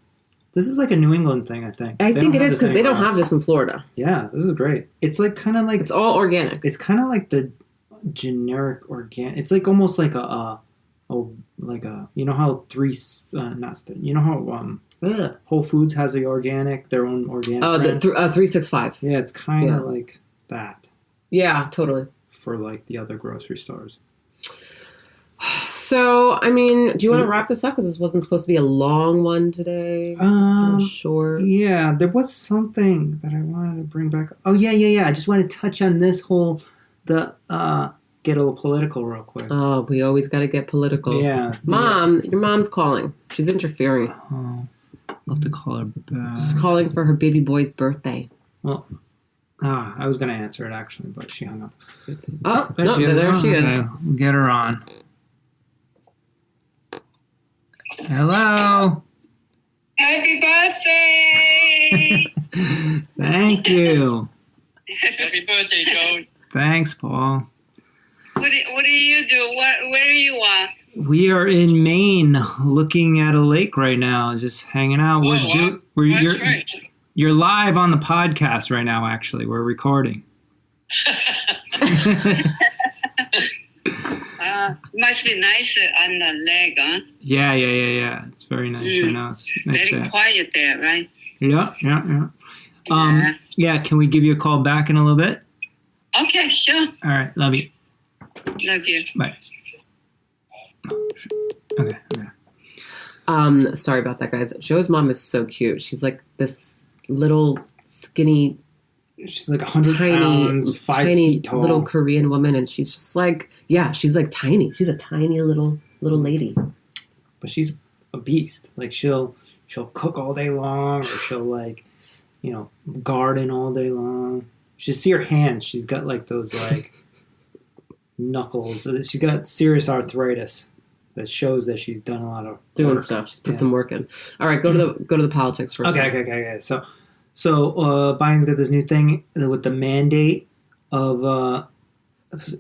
This is like a New England thing, I think. I think it is because they don't have this in Florida. Yeah, this is great. It's like kind of like it's all organic. It's kind of like the generic organic. It's like almost like a you know how Whole Foods has their own organic. Oh, the 365. Yeah, it's kind of like that. Yeah, totally. For like the other grocery stores. So, I mean, do you want to wrap this up? Because this wasn't supposed to be a long one today. Sure. Yeah, there was something that I wanted to bring back. Oh, yeah. I just want to touch on this whole, get a little political real quick. Oh, we always got to get political. Yeah. Mom, your mom's calling. She's interfering. Oh, I'll have to call her back. She's calling for her baby boy's birthday. Well, I was going to answer it, actually, but she hung up. Oh, there she is. Okay, get her on. Hello. Happy birthday! Thank you. Happy birthday, Joe. Thanks, Paul. What do you do? Where are you at? We are in Maine, looking at a lake right now, just hanging out. You're live on the podcast right now. Actually, we're recording. Must be nice on the leg, huh? Yeah. It's very nice right now. It's nice very quiet there, right? Yeah. Yeah, can we give you a call back in a little bit? Okay, sure. All right, love you. Love you. Bye. Okay. Sorry about that, guys. Joe's mom is so cute. She's like this little skinny. She's like 100 pounds, 5 feet tall. Little Korean woman, and she's just like, she's like tiny. She's a tiny little lady. But she's a beast. Like she'll cook all day long, or she'll garden all day long. You should see her hands. She's got like those like knuckles. She's got serious arthritis that shows that she's done a lot of doing stuff. She's put some work in. All right, go to the politics first. Okay. So Biden's got this new thing with the mandate of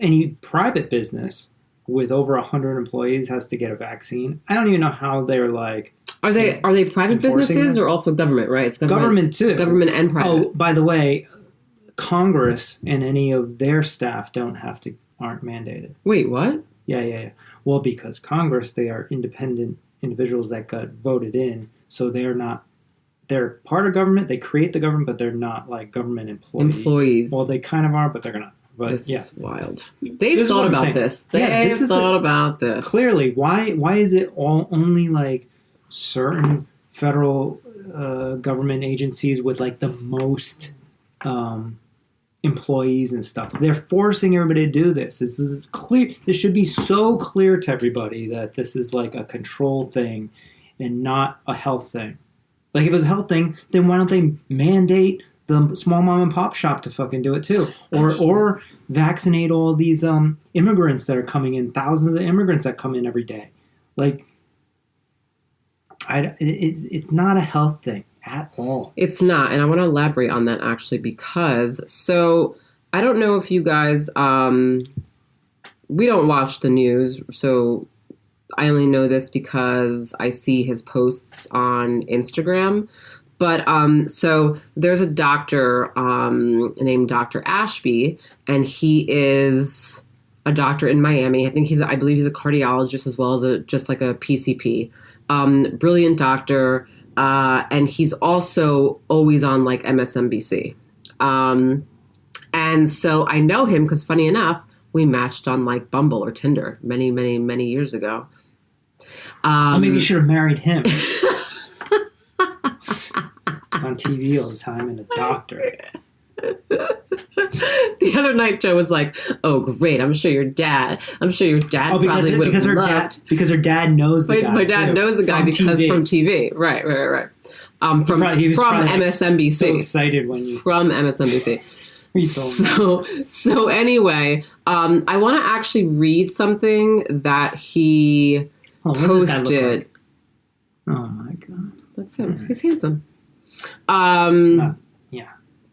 any private business with over 100 employees has to get a vaccine. I don't even know how they're like. Are they private businesses or also government? Right, it's government too. Government and private. Oh, by the way, Congress and any of their staff aren't mandated. Wait, what? Yeah. Well, because Congress, they are independent individuals that got voted in, so they're not. They're part of government. They create the government, but they're not like government employees. Well, they kind of are, but they're not. But this is wild. They've thought about this. They've thought about this. Clearly, why is it only like certain federal government agencies with like the most employees and stuff. They're forcing everybody to do this. This is clear. This should be so clear to everybody that this is like a control thing and not a health thing. Like, if it was a health thing, then why don't they mandate the small mom and pop shop to fucking do it too? Or vaccinate all these immigrants that are coming in, thousands of immigrants that come in every day. Like, it's not a health thing at all. It's not, and I want to elaborate on that actually because, so I don't know if you guys, we don't watch the news, so I only know this because I see his posts on Instagram. But so there's a doctor named Dr. Ashby, and he is a doctor in Miami. I believe he's a cardiologist as well as just like a PCP. Brilliant doctor. And he's also always on like MSNBC. And so I know him because, funny enough, we matched on like Bumble or Tinder many, many, many years ago. Maybe you should have married him. He's on TV all the time and a doctor. The other night, Joe was like, "Oh, great! I'm sure your dad probably would have loved." Because her dad knows the guy. My dad knows the guy because from TV, right. From MSNBC. So excited when you from MSNBC. So anyway, I want to actually read something that he posted. Like? Oh my god, that's him. Right. He's handsome.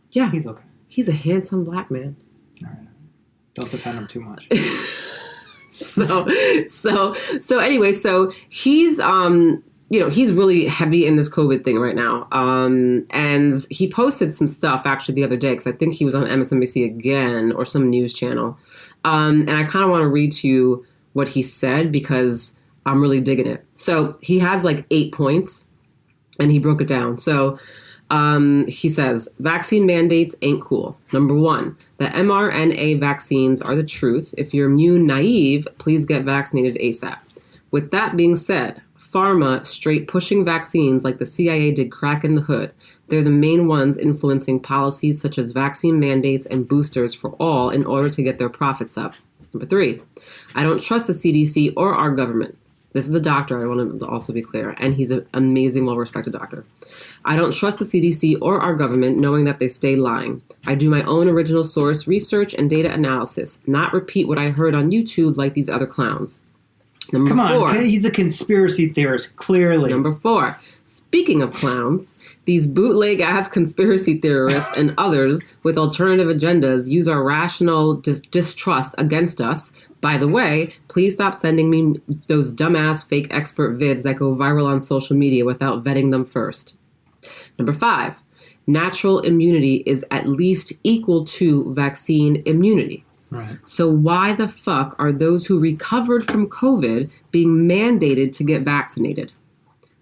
Yeah, he's okay. He's a handsome black man. All right, don't defend him too much. So anyway, so he's he's really heavy in this COVID thing right now. And he posted some stuff actually the other day because I think he was on MSNBC again or some news channel. And I kind of want to read to you what he said because I'm really digging it. So he has like 8 points and he broke it down. So he says, vaccine mandates ain't cool. Number 1, the mRNA vaccines are the truth. If you're immune naive, please get vaccinated ASAP. With that being said, pharma straight pushing vaccines like the CIA did crack in the hood. They're the main ones influencing policies such as vaccine mandates and boosters for all in order to get their profits up. Number 3, I don't trust the CDC or our government. This is a doctor, I want to also be clear, and he's an amazing, well-respected doctor. I don't trust the CDC or our government knowing that they stay lying. I do my own original source research and data analysis, not repeat what I heard on YouTube like these other clowns. Number 4. He's a conspiracy theorist, clearly. Number 4, speaking of clowns, these bootleg-ass conspiracy theorists and others with alternative agendas use our rational distrust against us. By the way, please stop sending me those dumbass fake expert vids that go viral on social media without vetting them first. Number 5, natural immunity is at least equal to vaccine immunity. Right. So why the fuck are those who recovered from COVID being mandated to get vaccinated?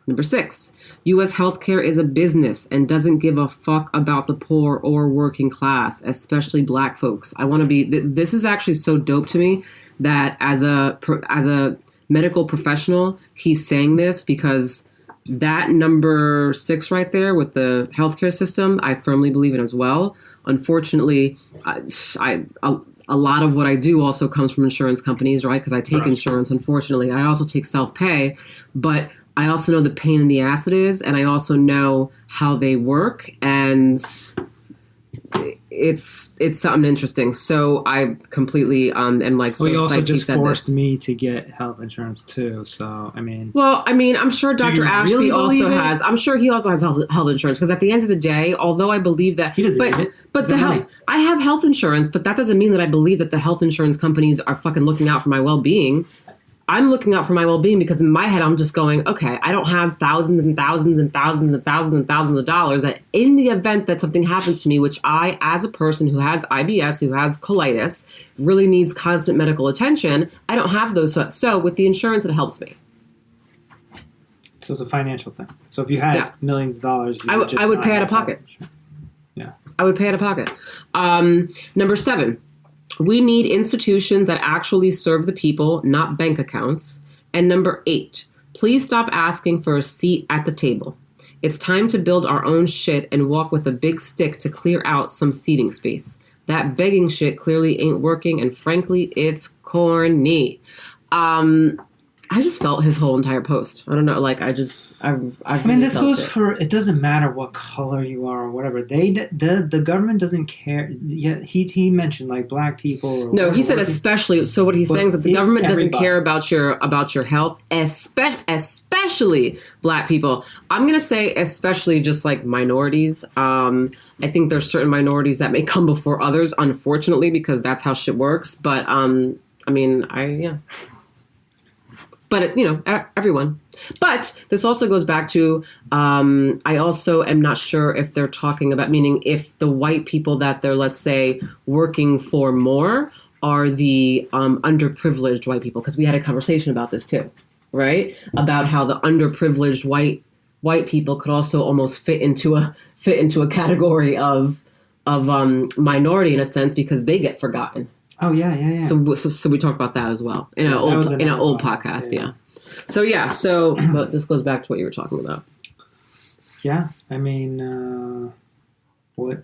Number 6, U.S. healthcare is a business and doesn't give a fuck about the poor or working class, especially black folks. This is actually so dope to me that as a medical professional, he's saying this because that number 6 right there with the healthcare system, I firmly believe in as well. Unfortunately, a lot of what I do also comes from insurance companies, right? Because I take insurance, unfortunately. I also take self-pay, but I also know the pain in the ass it is, and I also know how they work, and it's something interesting. So I completely am like so psyched he said this. He also just forced me to get health insurance too. So I mean, I'm sure Dr. Ashby also has. I'm sure he also has health insurance because at the end of the day, although I believe that he doesn't need it. But I have health insurance, but that doesn't mean that I believe that the health insurance companies are fucking looking out for my well-being. I'm looking out for my well-being because in my head, I'm just going, okay, I don't have thousands and thousands and thousands and thousands and thousands of dollars that in the event that something happens to me, which I, as a person who has IBS, who has colitis, really needs constant medical attention, I don't have those. So with the insurance, it helps me. So it's a financial thing. So if you had millions of dollars, I would pay out of pocket. Yeah. I would pay out of pocket. Number 7. We need institutions that actually serve the people, not bank accounts. And number 8, please stop asking for a seat at the table. It's time to build our own shit and walk with a big stick to clear out some seating space. That begging shit clearly ain't working, and frankly, it's corny. I just felt his whole entire post. I don't know, like I mean, this felt goes it. for, it doesn't matter what color you are or whatever. The government doesn't care. Yeah, he mentioned like black people. Or No, he said working. especially. So what he's But saying is that the it's government doesn't everybody. care about your health, especially black people. I'm gonna say especially just like minorities. I think there's certain minorities that may come before others, unfortunately, because that's how shit works. But I mean, yeah. But, everyone. But this also goes back to, I also am not sure if they're talking about, meaning if the white people that they're, let's say, working for more are the underprivileged white people. Because we had a conversation about this too, right? About how the underprivileged white people could also almost fit into a category of minority in a sense because they get forgotten. Oh yeah. So we talked about that as well in an old podcast, yeah. So but this goes back to what you were talking about. Yeah, I mean, what?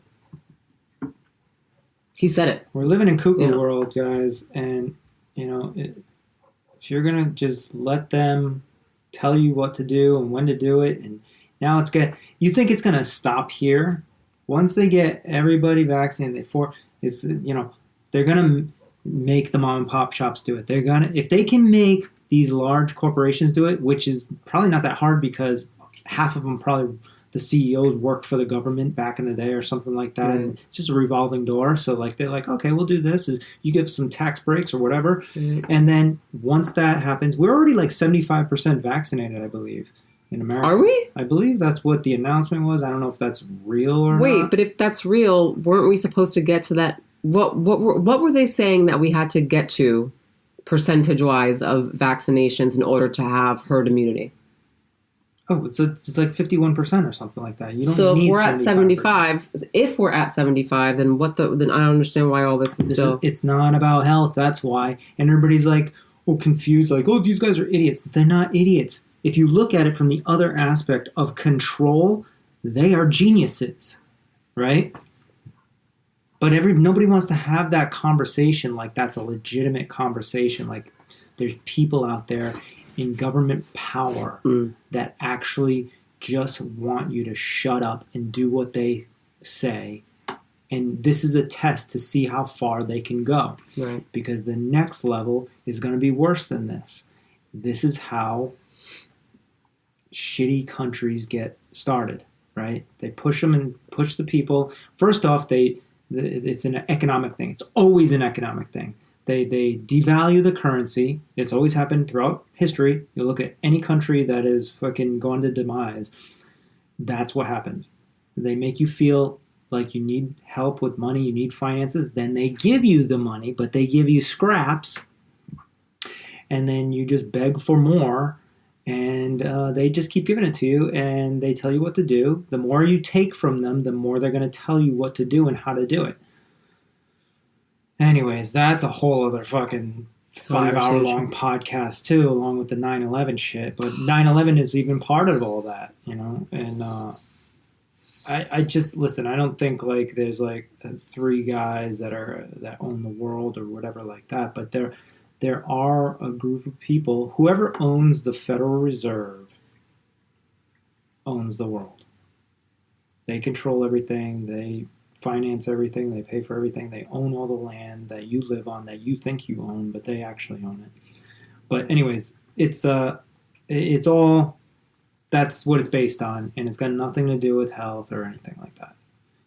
He said it. We're living in cuckoo Yeah. world, guys, and if you're gonna just let them tell you what to do and when to do it, and now you think it's gonna stop here? Once they get everybody vaccinated, they're gonna make the mom and pop shops do it. If they can make these large corporations do it, which is probably not that hard because half of them probably the CEOs worked for the government back in the day or something like that. Right. And it's just a revolving door. So like they're like, okay, we'll do this. Is you give some tax breaks or whatever, and then once that happens, we're already like 75% vaccinated, I believe, in America. Are we? I believe that's what the announcement was. I don't know if that's real or not. Wait, but if that's real, weren't we supposed to get to that? What were they saying that we had to get to percentage-wise of vaccinations in order to have herd immunity? Oh, it's like 51% or something like that. You don't So need if we're at 75%. 75, then then I don't understand why all this is still. It's not about health. That's why. And everybody's like, confused. Like, these guys are idiots. They're not idiots. If you look at it from the other aspect of control, they are geniuses, right? But nobody wants to have that conversation like that's a legitimate conversation. Like there's people out there in government power that actually just want you to shut up and do what they say. And this is a test to see how far they can go. Right. Because the next level is going to be worse than this. This is how shitty countries get started, right? They push them and push the people. First off, it's an economic thing. It's always an economic thing. They devalue the currency. It's always happened throughout history. You look at any country that is fucking gone to demise. That's what happens. They make you feel like you need help with money, you need finances. Then they give you the money, but they give you scraps. And then you just beg for more. And they just keep giving it to you, and they tell you what to do. The more you take from them, the more they're going to tell you what to do and how to do it. Anyways, that's a whole other fucking 5-hour-long podcast, too, along with the 9/11 shit. But 9/11 is even part of all that, And I just, listen, I don't think, like, there's, like, 3 guys that own the world or whatever like that. But there are a group of people, whoever owns the Federal Reserve owns the world. They control everything. They finance everything. They pay for everything. They own all the land that you live on, that you think you own, but they actually own it. But anyways, it's all, that's what it's based on, and it's got nothing to do with health or anything like that.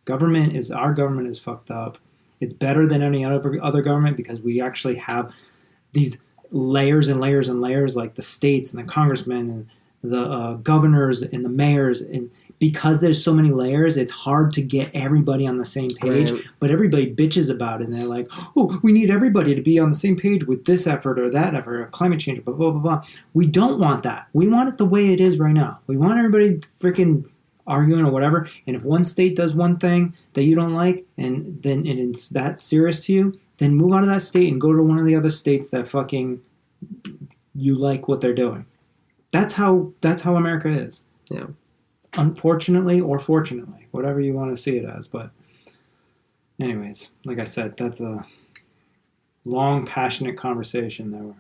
Our government is fucked up. It's better than any other government because we actually have these layers and layers and layers, like the states and the congressmen and the governors and the mayors. And because there's so many layers, it's hard to get everybody on the same page. Right. But everybody bitches about it. And they're like, we need everybody to be on the same page with this effort or that effort or climate change, blah, blah, blah, blah. We don't want that. We want it the way it is right now. We want everybody freaking arguing or whatever. And if one state does one thing that you don't like and it's that serious to you, then move out of that state and go to one of the other states that fucking you like what they're doing. That's how America is. Yeah. Unfortunately or fortunately, whatever you want to see it as. But Anyways, like I said, that's a long, passionate conversation that we're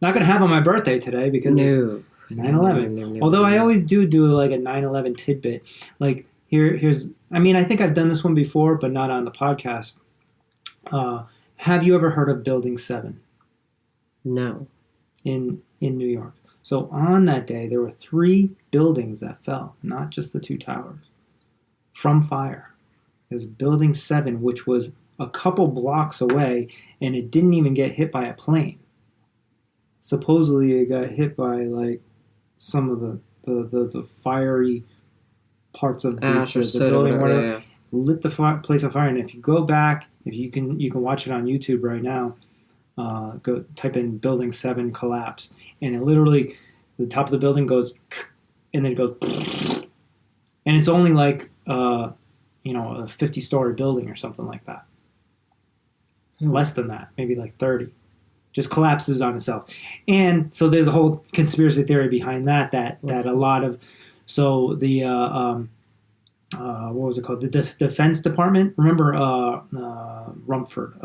not going to have on my birthday today because No. it's 9/11. No. Although I always do like a 9/11 tidbit. Like here's, I mean, I think I've done this one before, but not on the podcast. Have you ever heard of Building 7 No. in New York? So on that day, there were 3 buildings that fell, not just the 2 towers, from fire. There's Building 7, which was a couple blocks away, and it didn't even get hit by a plane. Supposedly, it got hit by like some of the fiery parts of Ash or the soda, building, whatever. whatever. Lit the place on fire. And if you go back, if you can watch it on YouTube right now. Go type in Building 7 collapse, and it literally, the top of the building goes, and then it goes, and it's only like a 50-story building or something like that. Less than that, maybe like 30. Just collapses on itself. And so there's a whole conspiracy theory behind that a lot of, so the what was it called? The Defense Department. Remember Rumford?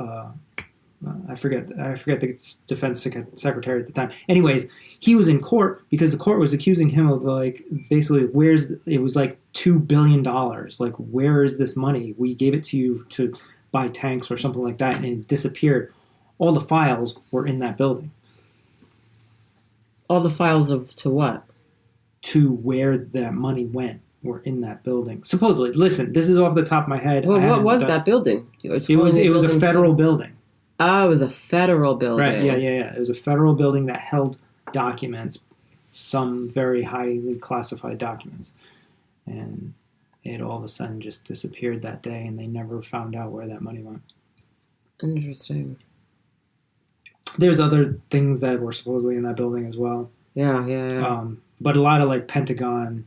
I forget the defense secretary at the time. Anyways, he was in court because the court was accusing him of like basically it was like $2 billion. Like, where is this money? We gave it to you to buy tanks or something like that, and it disappeared. All the files were in that building. All the files to what? To where that money went were in that building. Supposedly. Listen, this is off the top of my head. Well, what was that building? It was a federal building. Oh, it was a federal building. Right, yeah. It was a federal building that held documents, some very highly classified documents. And it all of a sudden just disappeared that day, and they never found out where that money went. Interesting. There's other things that were supposedly in that building as well. Yeah. But a lot of like Pentagon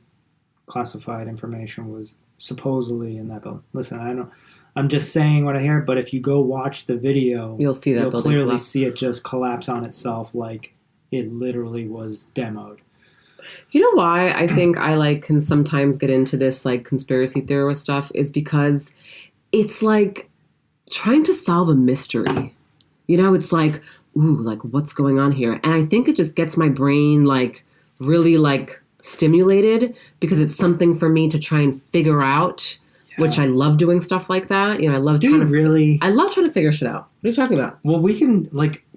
classified information was supposedly in that building. Listen, I'm just saying what I hear, but if you go watch the video, you'll see that you'll building clearly collapse. see it just collapse on itself, like it literally was demoed. You know why I think I can sometimes get into this like conspiracy theorist stuff is because it's like trying to solve a mystery. It's like, ooh, like what's going on here? And I think it just gets my brain like really like stimulated because it's something for me to try and figure out. Which I love doing stuff like that. I love I love trying to figure shit out. What are you talking about? Well, we can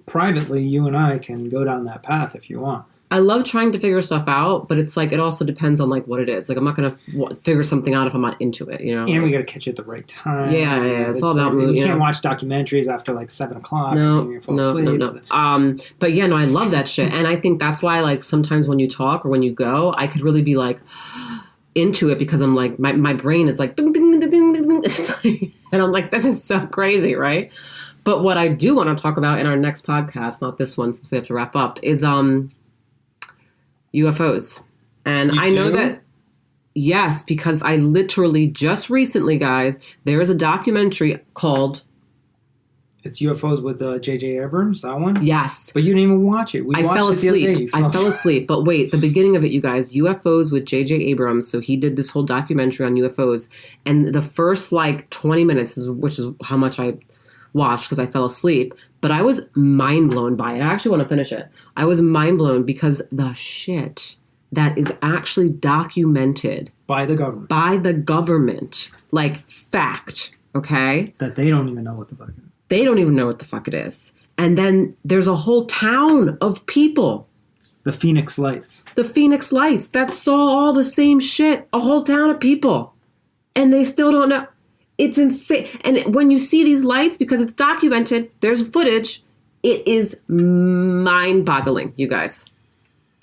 privately, you and I can go down that path if you want. I love trying to figure stuff out, but it's like it also depends on like what it is. Like I'm not gonna figure something out if I'm not into it. And we gotta catch it at the right time. Yeah. It's all about mood. You can't watch documentaries after like 7:00. No. But yeah, no, I love that shit, and I think that's why like sometimes when you talk or when you go, I could really be like into it because I'm like my brain is like ding, ding, ding, ding, ding, ding. And I'm like, this is so crazy, right? But what I do want to talk about in our next podcast, not this one since we have to wrap up, is UFOs. And I know that yes, because I literally just recently, guys, there is a documentary called It's UFOs with J.J. Abrams, that one? Yes. But you didn't even watch it. I fell asleep. I fell asleep. But wait, the beginning of it, you guys, UFOs with J.J. Abrams. So he did this whole documentary on UFOs. And the first 20 minutes, which is how much I watched because I fell asleep. But I was mind blown by it. I actually want to finish it. I was mind blown because the shit that is actually documented by the government. Like fact, okay? That they don't even know what the fuck it is. They don't even know what the fuck it is. And then there's a whole town of people. The Phoenix Lights that saw all the same shit. A whole town of people. And they still don't know. It's insane. And when you see these lights, because it's documented, there's footage, it is mind-boggling, you guys.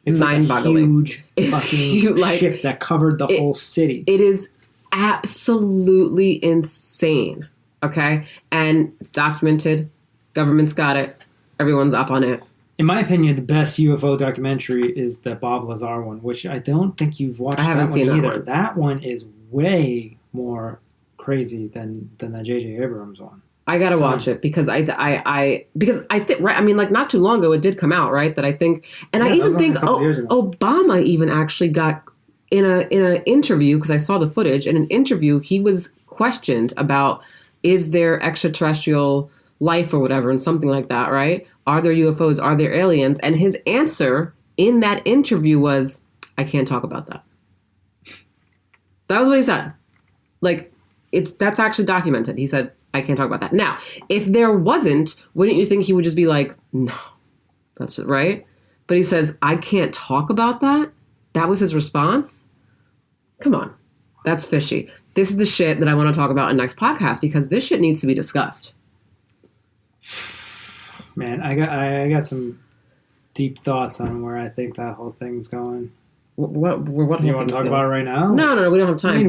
It's mind-boggling. Like a huge fucking ship that covered the whole city. It is absolutely insane. Okay? And it's documented. Government's got it. Everyone's up on it. In my opinion, the best UFO documentary is the Bob Lazar one, which I don't think you've watched. I haven't seen that either. one. That one is way more crazy than the J.J. Abrams one. I gotta watch it because I think right. I mean, like not too long ago, it did come out, right? That I think, and I even think Obama even actually got in a interview because I saw the footage. In an interview, he was questioned about is there extraterrestrial life or whatever and something like that, right? Are there UFOs? Are there aliens? And his answer in that interview was, I can't talk about that. That was what he said. Like, that's actually documented. He said, I can't talk about that. Now, if there wasn't, wouldn't you think he would just be like, no, that's it, right? But he says, I can't talk about that? That was his response? Come on. That's fishy. This is the shit that I want to talk about in next podcast because this shit needs to be discussed. Man, I got some deep thoughts on where I think that whole thing's going. What you want to talk about it right now? No, we don't have time. We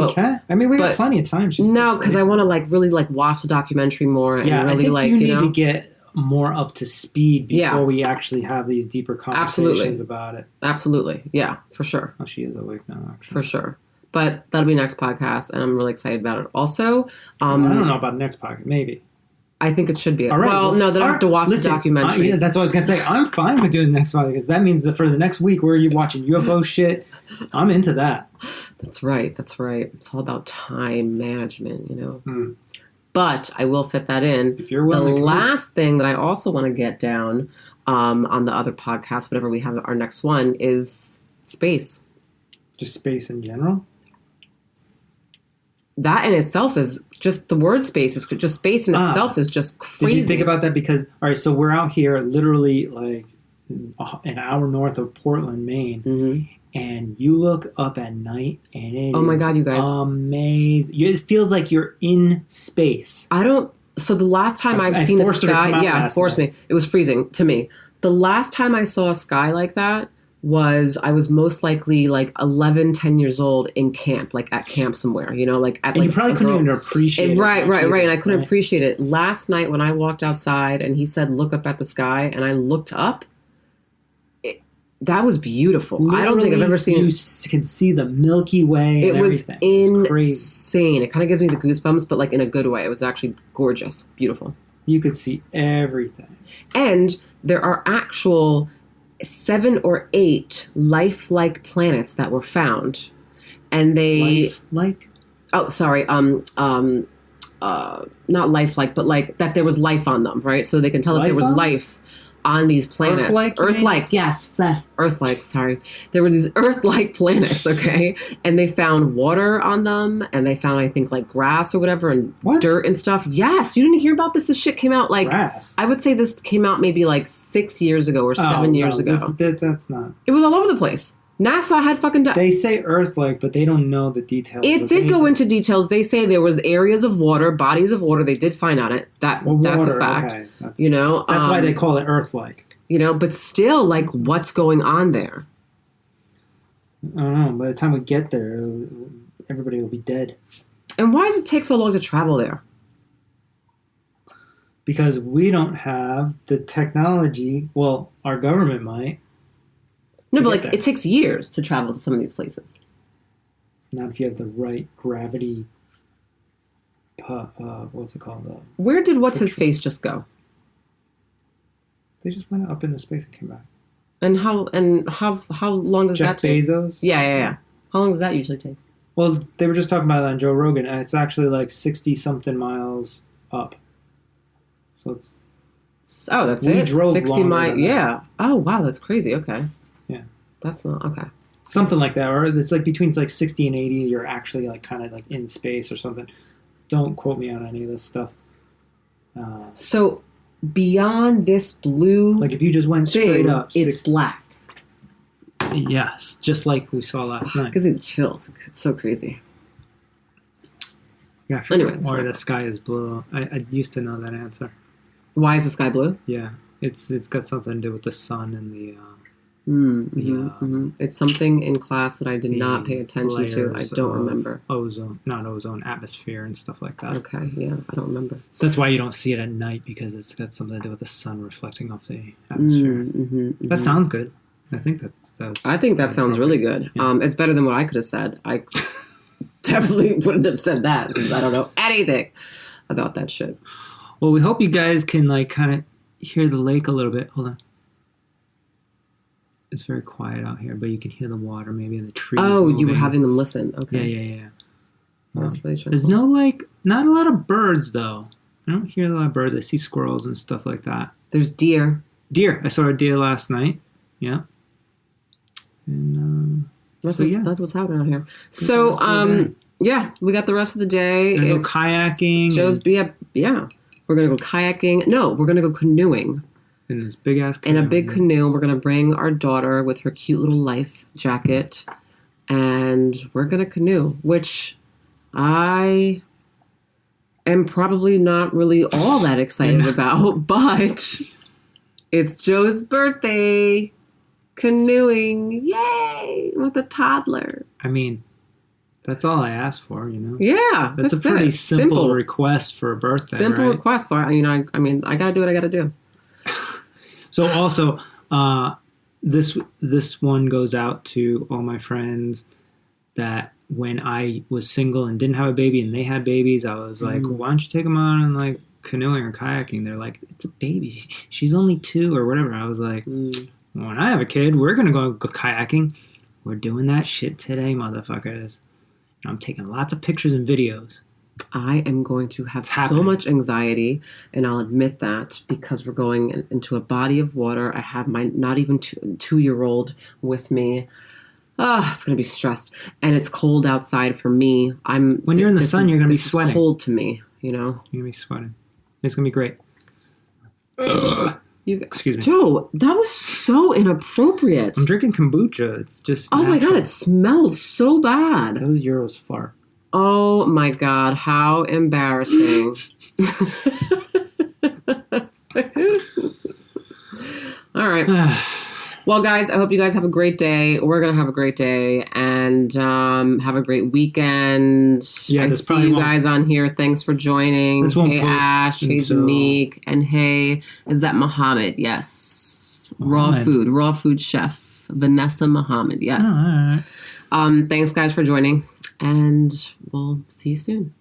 got plenty of time. No, because I want to really watch the documentary more and really I think you need to get more up to speed before we actually have these deeper conversations about it. Absolutely, yeah, for sure. Oh, she is awake now, actually. For sure. But that'll be next podcast, and I'm really excited about it. Also, I don't know about the next podcast. Maybe. I think it should be. All right, well, no, then I have to watch the documentary. That's what I was going to say. I'm fine with doing the next one because that means that for the next week where you're watching UFO shit, I'm into that. That's right. It's all about time management, But I will fit that in. If you're willing. The last thing that I also want to get down on the other podcast, whatever we have our next one, is space. Just space in general? That in itself is just the word space is just space in itself is just crazy. Did you think about that? Because, all right, so we're out here literally like an hour north of Portland, Maine, and you look up at night and it oh my God, you guys. Amazing. It feels like you're in space. So the last time I've seen the sky, it forced me. It was freezing to me. The last time I saw a sky like that, I was most likely 11, 10 years old in camp, at camp somewhere, and you probably couldn't even appreciate it. Right. And I couldn't appreciate it. Last night when I walked outside and he said, look up at the sky, and I looked up, that was beautiful. Literally, I don't think I've ever seen you could see the Milky Way. It was insane. It kind of gives me the goosebumps, but in a good way. It was actually gorgeous, beautiful. You could see everything. And there are actual 7 or 8 lifelike planets that were found, and they lifelike. Oh, sorry. Not lifelike, but that there was life on them, right? So they can tell that there was life on these planets. Earth-like, yes, Earth-like. Sorry, there were these Earth-like planets, okay, and they found water on them, and they found, I think, grass or whatever, and dirt and stuff. Yes, you didn't hear about this? This shit came out grass. I would say this came out maybe 6 years ago or 7 years ago. That's not. It was all over the place. NASA had fucking... They say Earth-like, but they don't know the details. It did go into details. They say there was areas of water, bodies of water. They did find on it. That's a fact. Okay. That's why they call it Earth-like. But still, what's going on there? I don't know. By the time we get there, everybody will be dead. And why does it take so long to travel there? Because we don't have the technology. Well, our government might. No, but it takes years to travel to some of these places. Not if you have the right gravity. What's it called? Where did what's-his-face just go? They just went up into space and came back. And how long does that take? Jeff Bezos? Yeah. How long does that usually take? Well, they were just talking about that on Joe Rogan, and it's actually 60-something miles up. So it's... Oh, that's we it? drove 60 miles. Yeah. That. Oh, wow, that's crazy. Okay. Yeah. That's not... Okay. Something like that. Or it's between 60 and 80, you're actually kind of in space or something. Don't quote me on any of this stuff. So... Beyond this blue, if you just went straight up, it's black. Yes, just like we saw last night. Gives me the chills. It's so crazy. Yeah. Anyway, or the sky is blue. I used to know that answer. Why is the sky blue? Yeah, it's got something to do with the sun and the. It's something in class that I did not pay attention to. I don't remember. Ozone, atmosphere, and stuff like that. Okay, yeah, I don't remember. That's why you don't see it at night, because it's got something to do with the sun reflecting off the atmosphere. That sounds good. I think that sounds really good. Yeah. It's better than what I could have said. I definitely wouldn't have said that, since I don't know anything about that shit. Well, we hope you guys can kind of hear the lake a little bit. Hold on. It's very quiet out here, but you can hear the water maybe in the trees. Oh, you were having them listen. Okay. Yeah. That's really There's cool. no not a lot of birds though. I don't hear a lot of birds. I see squirrels and stuff like that. There's deer. Deer. I saw a deer last night. Yeah. And That's So, yeah. that's what's happening out here. So yeah, we got the rest of the day. Gonna go It's kayaking Joe's yeah. We're gonna go kayaking. No, we're gonna go canoeing. in this big ass In a big canoe. We're gonna bring our daughter with her cute little life jacket, and we're gonna canoe, which I am probably not really all that excited about, but it's Joe's birthday. Canoeing, yay, with a toddler. I mean, that's all I asked for, you know. Yeah, That's a pretty it. simple request for a birthday, Simple right? request. So I mean, I gotta do what I gotta do. So also, this one goes out to all my friends that when I was single and didn't have a baby and they had babies, I was like, why don't you take them out and like canoeing or kayaking? They're like, it's a baby. She's only 2 or whatever. I was like, when I have a kid, we're going to go kayaking. We're doing that shit today, motherfuckers. And I'm taking lots of pictures and videos. I am going to have so much anxiety, and I'll admit that because we're going into a body of water. I have my not even 2-year-old with me. It's going to be stressed, and it's cold outside for me. When you're in the sun, you're going to be sweating. It's cold to me, you know. You're going to be sweating. It's going to be great. Excuse me. Joe, that was so inappropriate. I'm drinking kombucha. It's just Oh my natural. God, it smells so bad. That was Euro's fart. Oh my God, how embarrassing. All right. Well, guys, I hope you guys have a great day. We're going to have a great day and have a great weekend. Yeah, I see you guys on here. Thanks for joining. This won't Hey, post Ash. Hey, until- Janique. And hey, is that Muhammad? Yes. Muhammad. Raw food chef. Vanessa Muhammad. Yes. Oh, all right. Thanks, guys, for joining. And we'll see you soon.